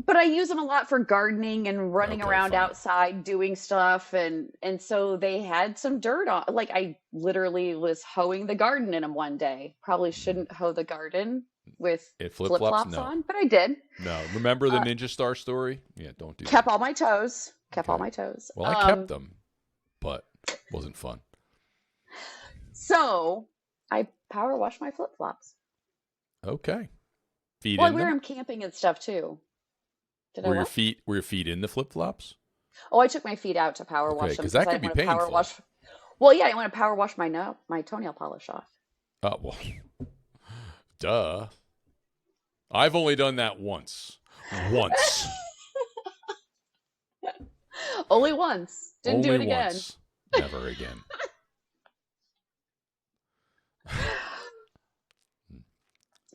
But I use them a lot for gardening and running around outside doing stuff. And so they had some dirt on. Like, I literally was hoeing the garden in them one day. Probably shouldn't hoe the garden with flip-flops on, but I did. No. Remember the Ninja Star story? Yeah, don't do that. Kept all my toes. All my toes. Well, I kept them, but it wasn't fun. So I power wash my flip-flops. Okay. I wear them camping and stuff too. Were your feet in the flip-flops? Oh, I took my feet out to power wash them. Because that could be painful. Well, yeah, I want to power wash my toenail polish off. Oh, well, duh. I've only done that once. Only once. Didn't do Only it again. once. Never again.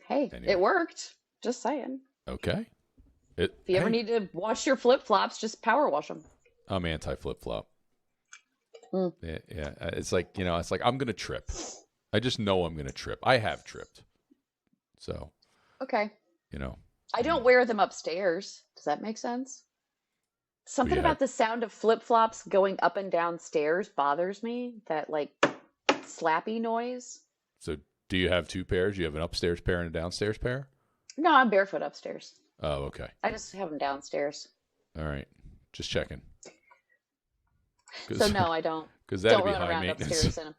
Hey, Anyway. it worked. Just saying. Okay. If you ever need to wash your flip-flops, just power wash them. I'm anti flip-flop. Mm. Yeah. It's like, I'm going to trip. I just know I'm going to trip. I have tripped. So, Okay. you I don't wear them upstairs. Does that make sense? Something have, about the sound of flip-flops going up and down stairs bothers me. That like slappy noise. so do you have two pairs? You have an upstairs pair and a downstairs pair? No, I'm barefoot upstairs. Oh, okay. I just have them downstairs. All right. Just checking. So no, I don't. Because that'd Don't be run high around maintenance. upstairs in them.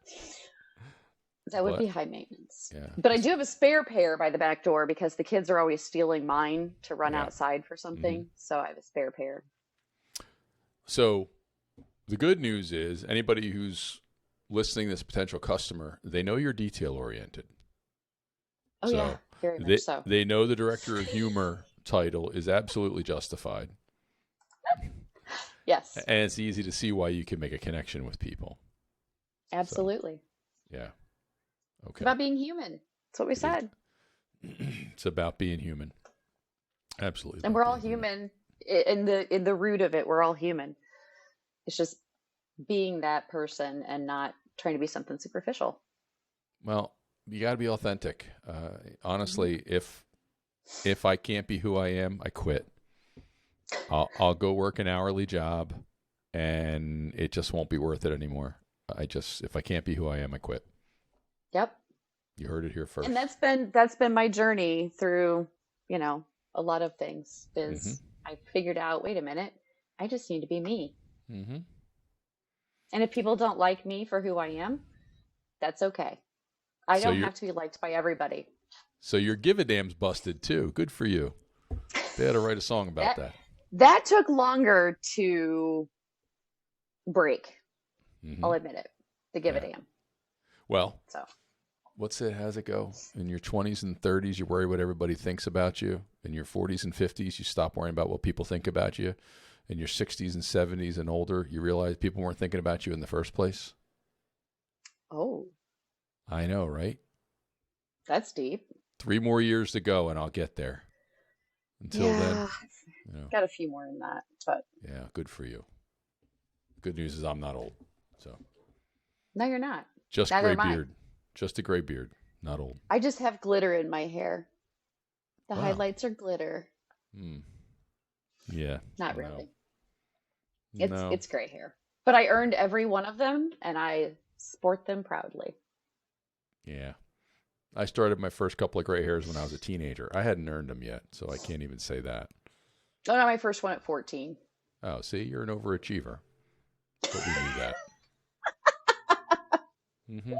That would What? be high maintenance. Yeah. But I do have a spare pair by the back door because the kids are always stealing mine to run Yeah. outside for something. So I have a spare pair. So the good news is anybody who's listening to this potential customer, they know you're detail oriented. Oh, So yeah, very much so. They know the director of humor title is absolutely justified. Yes, And it's easy to see why you can make a connection with people. absolutely. So, yeah. It's Okay. about being human. That's what we said. It's about being human. Absolutely. And we're all human. In the root of it, we're all human. It's just being that person and not trying to be something superficial. Well, you got to be authentic. Honestly, if I can't be who I am, I quit. I'll go work an hourly job, and it just won't be worth it anymore. If I can't be who I am, I quit. Yep. You heard it here first. And that's been my journey through, a lot of things. Is I figured out, wait a minute, I just need to be me. Mm-hmm. And if people don't like me for who I am, that's okay. I don't have to be liked by everybody. So your give a damn's busted too. Good for you. They had to write a song about that. That took longer to break. Mm-hmm. I'll admit it. The give a damn. Well, so how's it go? In your 20s and 30s, you worry what everybody thinks about you. In your 40s and 50s, you stop worrying about what people think about you. In your 60s and 70s and older, you realize people weren't thinking about you in the first place. Oh. I know, right? That's deep. 3 more years to go, and I'll get there. Until then, got a few more in that, but yeah, good for you. Good news is I'm not old, so no, you're not. Just Neither gray am I. beard, just a gray beard, not old. I just have glitter in my hair. The Wow. highlights are glitter. Yeah, Not really. No. It's gray hair, but I earned every one of them, and I sport them proudly. Yeah. I started my first couple of gray hairs when I was a teenager. I hadn't earned them yet, so I can't even say that. Oh, no, my first one at 14. Oh, see, you're an overachiever. But we knew that. Mm-hmm.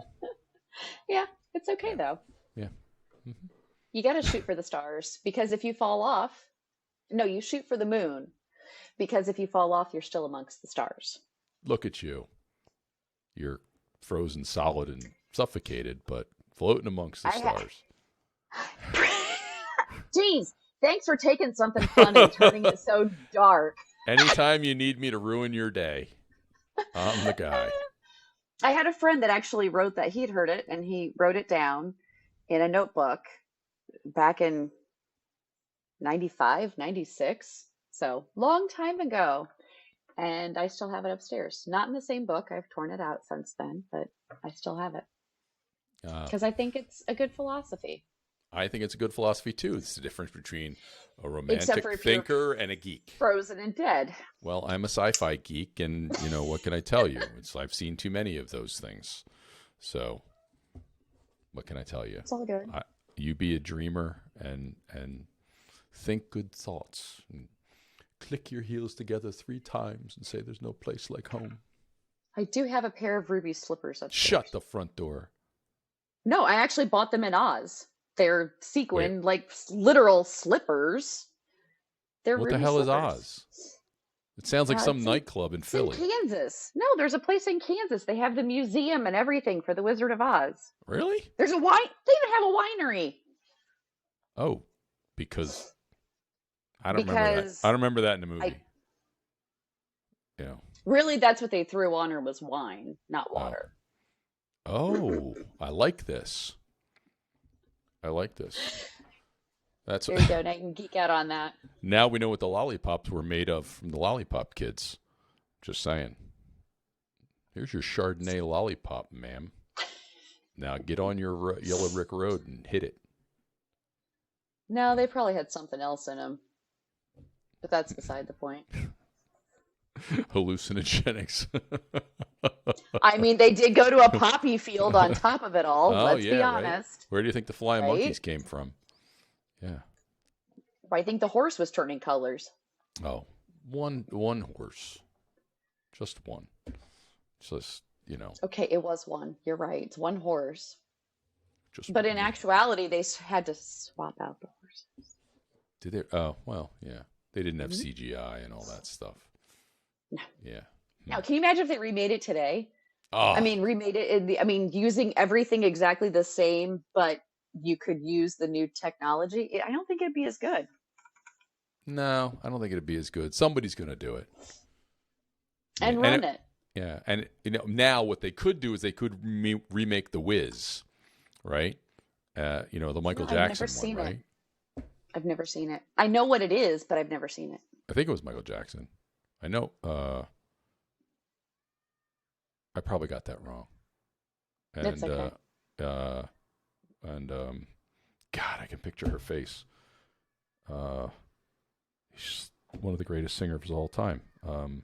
Yeah, it's okay, though. Yeah. Mm-hmm. You got to shoot for the stars, because if you fall off, no, you shoot for the moon, because if you fall off, you're still amongst the stars. Look at you. You're frozen solid and suffocated, but floating amongst the stars. Jeez, thanks for taking something fun and turning it so dark. Anytime you need me to ruin your day, I'm the guy. I had a friend that actually wrote that. He'd heard it, and he wrote it down in a notebook back in 95, 96. So, long time ago. And I still have it upstairs. Not in the same book. I've torn it out since then, but I still have it. Because I think it's a good philosophy. I think it's a good philosophy, too. It's the difference between a romantic thinker and a geek. Frozen and dead. Well, I'm a sci-fi geek, and, what can I tell you? I've seen too many of those things. So, what can I tell you? It's all good. You be a dreamer and think good thoughts. And click your heels together 3 times and say there's no place like home. I do have a pair of ruby slippers upstairs. Shut the front door. No, I actually bought them in Oz. They're sequin, like literal slippers. They're what ruby the hell slippers. is Oz? It sounds like some nightclub in Philly. In Kansas. No, there's a place in Kansas. They have the museum and everything for the Wizard of Oz. Really? There's a wine. They even have a winery. Oh, because I don't remember that. I don't remember that in the movie. Really, that's what they threw on her was wine, not Oh. water. Oh, I like this. I like this. That's There you go. Now you can geek out on that. now we know what the lollipops were made of from the lollipop kids. Just saying. Here's your Chardonnay lollipop, ma'am. Now get on your Yellow Brick Road and hit it. No, they probably had something else in them, but that's beside the point. Hallucinogenics. I mean, they did go to a poppy field on top of it all. Oh, Let's yeah, be right. honest, Where do you think the flying monkeys right? came from? Yeah. I think the horse was turning colors. Oh, one horse. Just one. Just, Okay, it was one. You're right. It's one horse. just But in one. actuality, they had to swap out the horses. Did they? Oh, well, yeah. They didn't have Mhm. CGI and all that stuff. No. Yeah. Now, can you imagine if they remade it today? I Oh, mean, remade it I mean, using everything exactly the same, but you could use the new technology. I don't think it'd be as good. no, I don't think it'd be as good. Somebody's going to do it. Yeah. And run it. Yeah. And, now what they could do is they could remake The Wiz, right? The Michael I've never Jackson seen one, it. right? I've never seen it. I know what it is, but I've never seen it. I think it was Michael Jackson. I know. I probably got that wrong. It's And okay. and God, I can picture her face. She's one of the greatest singers of all time. Hold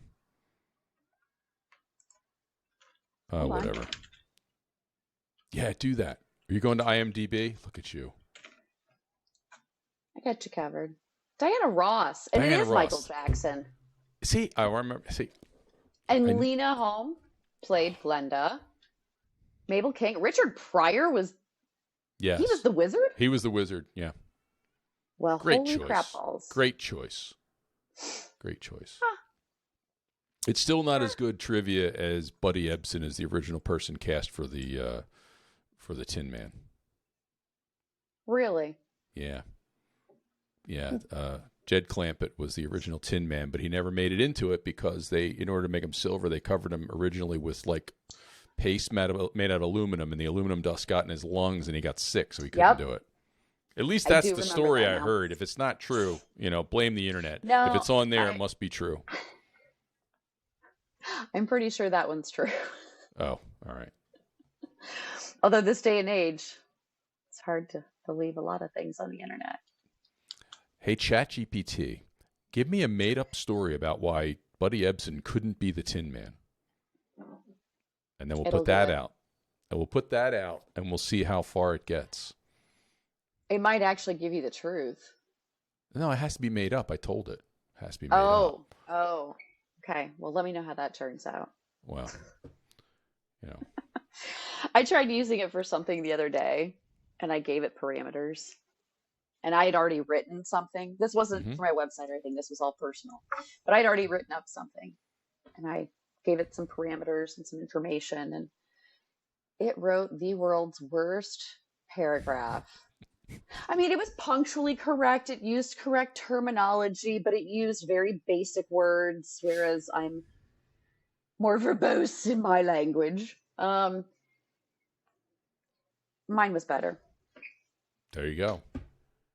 on. Whatever. Yeah, do that. Are you going to IMDb? Look at you, I got you covered. Diana Ross, and it Diana is Michael Ross. Jackson. See, I remember. See, And I Lena Holme played Glenda. Mabel King. Richard Pryor was he was yes, the wizard? he was the wizard. Yeah, Well, great holy crap choice. balls. Great choice. Great choice. Huh. It's still not as good trivia as Buddy Ebsen as the original person cast for the Tin Man. Really? Yeah. Yeah. Jed Clampett was the original Tin Man, but he never made it into it because in order to make him silver, they covered him originally with like paste made out of aluminum, and the aluminum dust got in his lungs, and he got sick, so he couldn't Yep. do it. At least I that's do the remember story that I now. heard. If it's not true, blame the internet. If No, it's on there, it must be true. I'm pretty sure that one's true. Oh, all right. Although this day and age, it's hard to believe a lot of things on the internet. Hey, ChatGPT, give me a made-up story about why Buddy Ebsen couldn't be the Tin Man. And then we'll It'll put do that it. out. And we'll put that out, and we'll see how far it gets. It might actually give you the truth. No, it has to be made up. I told it. It has to be made up. Oh. Okay. Well, let me know how that turns out. Well, you know. I tried using it for something the other day, and I gave it parameters. And I had already written something. This wasn't Mhm. for my website or anything. This was all personal. But I'd already written up something, and I gave it some parameters and some information, and it wrote the world's worst paragraph. I mean, it was punctually correct. It used correct terminology, but it used very basic words, whereas I'm more verbose in my language. Mine was better. There you go.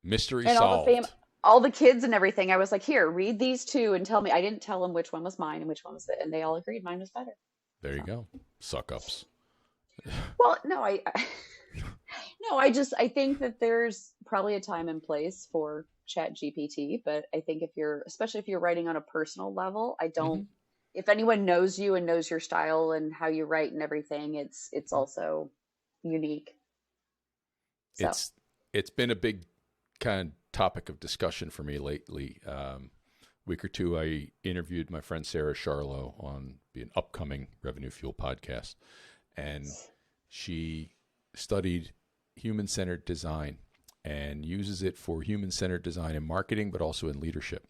Mystery And solved. all the kids and everything, I was like, here, read these two and tell me. I didn't tell them which one was mine and which one was it, and they all agreed mine was better. There you So. go. Suck-ups. Well, no, no, I think that there's probably a time and place for Chat GPT, but I think especially if you're writing on a personal level, I don't, Mhm. if anyone knows you and knows your style and how you write and everything, it's also unique. So, It's been a big kind of topic of discussion for me lately. Week or two, I interviewed my friend Sara Scharlau on an upcoming Revenue Fuel podcast, and she studied human-centered design and uses it for human-centered design in marketing, but also in leadership.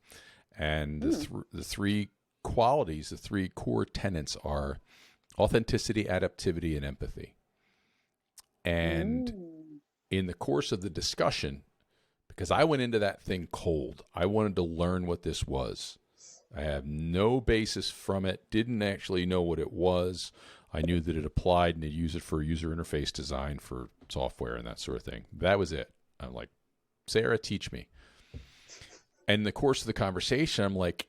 And the three qualities, the three core tenets are authenticity, adaptivity, and empathy. And in the course of the discussion, because I went into that thing cold, I wanted to learn what this was. I have no basis from it. Didn't actually know what it was. I knew that it applied and they'd use it for user interface design for software and that sort of thing. That was it. I'm like, Sarah, teach me. And in the course of the conversation, I'm like,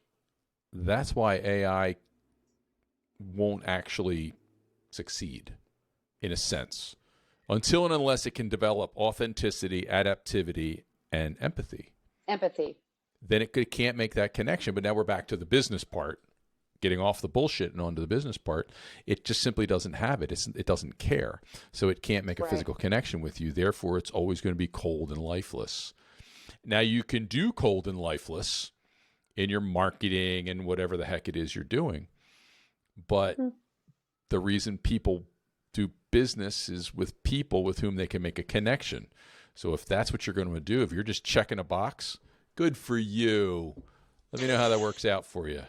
that's why AI won't actually succeed in a sense until and unless it can develop authenticity, adaptivity, and empathy. Empathy. Then it can't make that connection. But now we're back to the business part, getting off the bullshit and onto the business part. It just simply doesn't have it. It doesn't care. So it can't make a physical connection with you. Therefore, it's always going to be cold and lifeless. Now, you can do cold and lifeless in your marketing and whatever the heck it is you're doing. But the reason people do business is with people with whom they can make a connection. So if that's what you're going to do, if you're just checking a box, good for you. Let me know how that works out for you.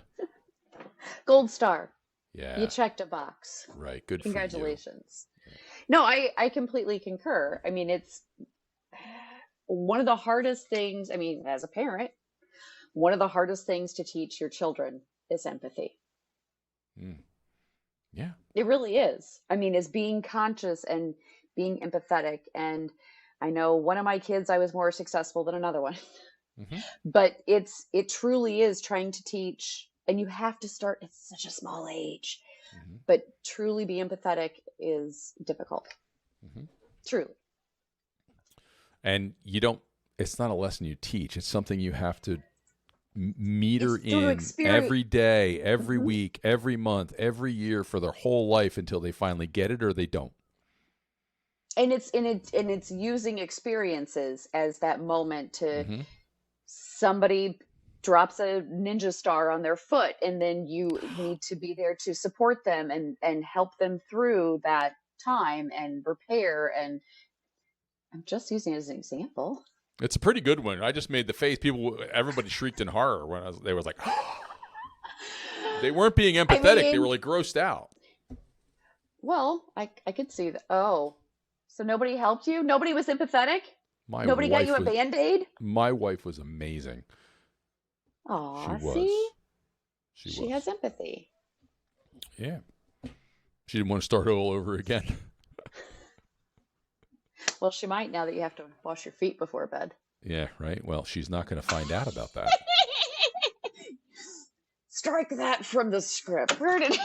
Gold star. Yeah. You checked a box. Right. Good for you. Congratulations. No, I completely concur. I mean, it's one of the hardest things, I mean, as a parent, one of the hardest things to teach your children is empathy. Yeah. It really is. I mean, is being conscious and being empathetic. And I know one of my kids, I was more successful than another one. But it truly is trying to teach, and you have to start at such a small age. But truly be empathetic is difficult. Truly. And it's not a lesson you teach. It's something you have to meter in every day, every week, every month, every year for their whole life until they finally get it or they don't. And it's using experiences as that moment to somebody drops a ninja star on their foot, and then you need to be there to support them and help them through that time and repair. And I'm just using it as an example. It's a pretty good one. I just made the face. Everybody shrieked in horror when they was like, they weren't being empathetic. I mean, they were like grossed out. Well, I could see that. Oh, so nobody helped you? Nobody was empathetic? Nobody got you a Band-Aid? My wife was amazing. Aw, she was. See? She has empathy. Yeah. She didn't want to start all over again. Well, she might now that you have to wash your feet before bed. Yeah, right. Well, she's not going to find out about that. Strike that from the script. Where did...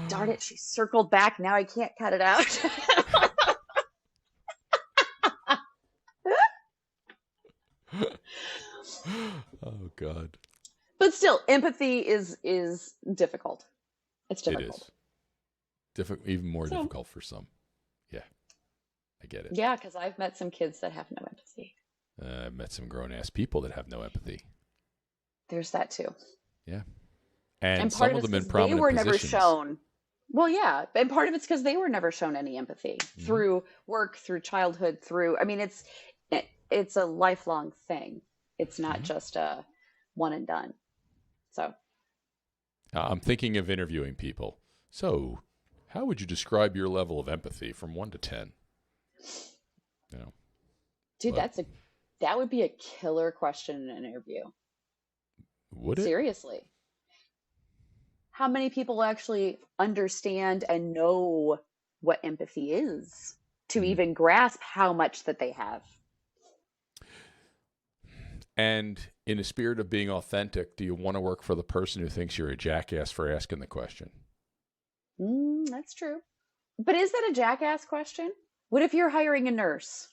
Darn it, she circled back. Now I can't cut it out. Oh, God. But still, empathy is difficult. It's difficult. It is. Even more difficult for some. Yeah, I get it. Yeah, because I've met some kids that have no empathy. I've met some grown-ass people that have no empathy. There's that too. Yeah. And some of them in prominent they were positions. Never shown. Well, yeah, and part of it's because they were never shown any empathy through work, through childhood, I mean, it's a lifelong thing. It's not just a one and done. So. I'm thinking of interviewing people. So, how would you describe your level of empathy from 1 to 10? You know, dude, that would be a killer question in an interview. Would it? Seriously. How many people actually understand and know what empathy is to even grasp how much that they have? And in a spirit of being authentic, do you want to work for the person who thinks you're a jackass for asking the question? That's true. But is that a jackass question? What if you're hiring a nurse?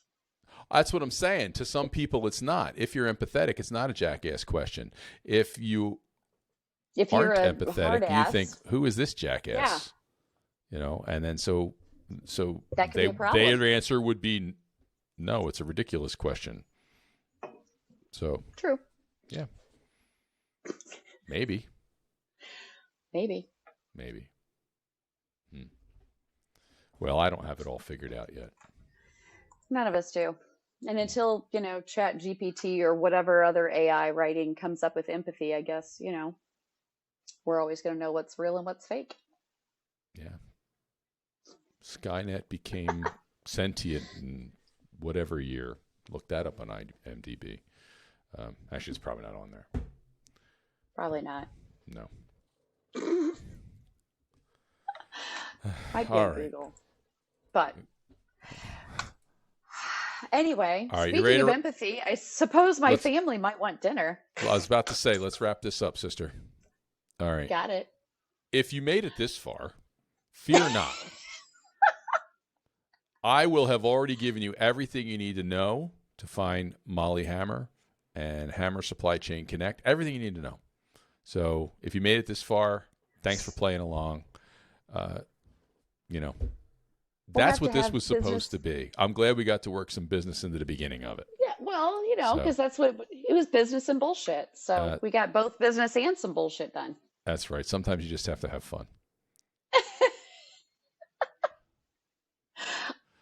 That's what I'm saying. To some people, it's not. If you're empathetic, it's not a jackass question. If you're empathetic, you think, who is this jackass? Yeah. You know, and then so that could be a problem. Their answer would be, no, it's a ridiculous question. So true. Yeah. Maybe. Well, I don't have it all figured out yet. None of us do. And until, Chat GPT or whatever other AI writing comes up with empathy, I guess, we're always going to know what's real and what's fake. Yeah. Skynet became sentient in whatever year, look that up on IMDb. Actually, it's probably not on there. Probably not. No. Might be All on right. Google. But anyway, All right, you ready speaking of to... empathy, I suppose my Let's... family might want dinner. Well, I was about to say, let's wrap this up, sister. All right. Got it. If you made it this far, fear not. I will have already given you everything you need to know to find Molly Hammer and Hammer Supply Chain Connect. Everything you need to know. So if you made it this far, thanks for playing along. You know, that's what this was supposed to be. I'm glad we got to work some business into the beginning of it. Yeah, well, you know, because that's what it was, business and bullshit. So we got both business and some bullshit done. That's right. Sometimes you just have to have fun.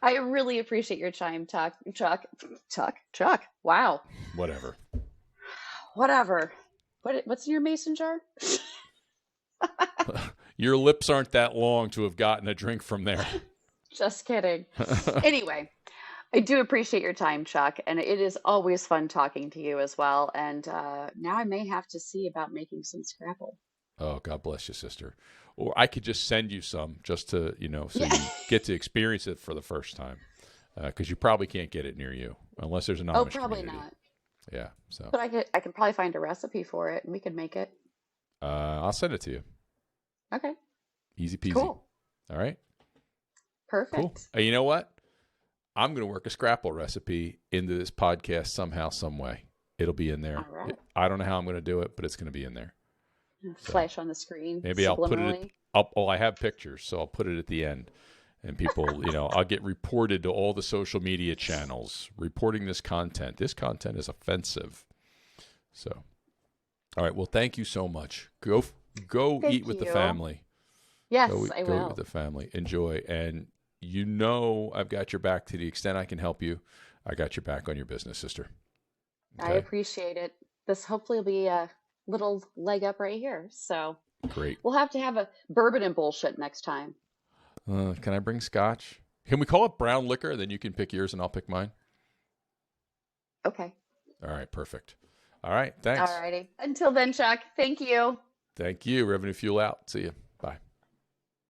I really appreciate your time, Chuck. Wow. Whatever. What's in your mason jar? Your lips aren't that long to have gotten a drink from there. Just kidding. Anyway, I do appreciate your time, Chuck, and it is always fun talking to you as well. And now I may have to see about making some Scrapple. Oh, God bless you, sister. Or I could just send you some just to, so you get to experience it for the first time. Because you probably can't get it near you unless there's an Amish probably community. not. Yeah. So. But I could probably find a recipe for it, and we could make it. I'll send it to you. Okay. Easy peasy. Cool. All right. Perfect. Cool. You know what? I'm going to work a Scrapple recipe into this podcast somehow, some way. It'll be in there. All right. I don't know how I'm going to do it, but it's going to be in there. Flash on the screen. Maybe I'll put it I have pictures, so I'll put it at the end. And people, I'll get reported to all the social media channels reporting this content. This content is offensive. So, all right. Well, thank you so much. Go eat with the family. Yes, I will. Go eat with the family. Enjoy. And I've got your back to the extent I can help you. I got your back on your business, sister. Okay? I appreciate it. This hopefully will be a little leg up right here. So great. We'll have to have a bourbon and bullshit next time. Can I bring scotch? Can we call it brown liquor? Then you can pick yours and I'll pick mine. Okay. All right. Perfect. All right. Thanks. All righty. Until then, Chuck, thank you. Thank you. Revenue Fuel out. See you.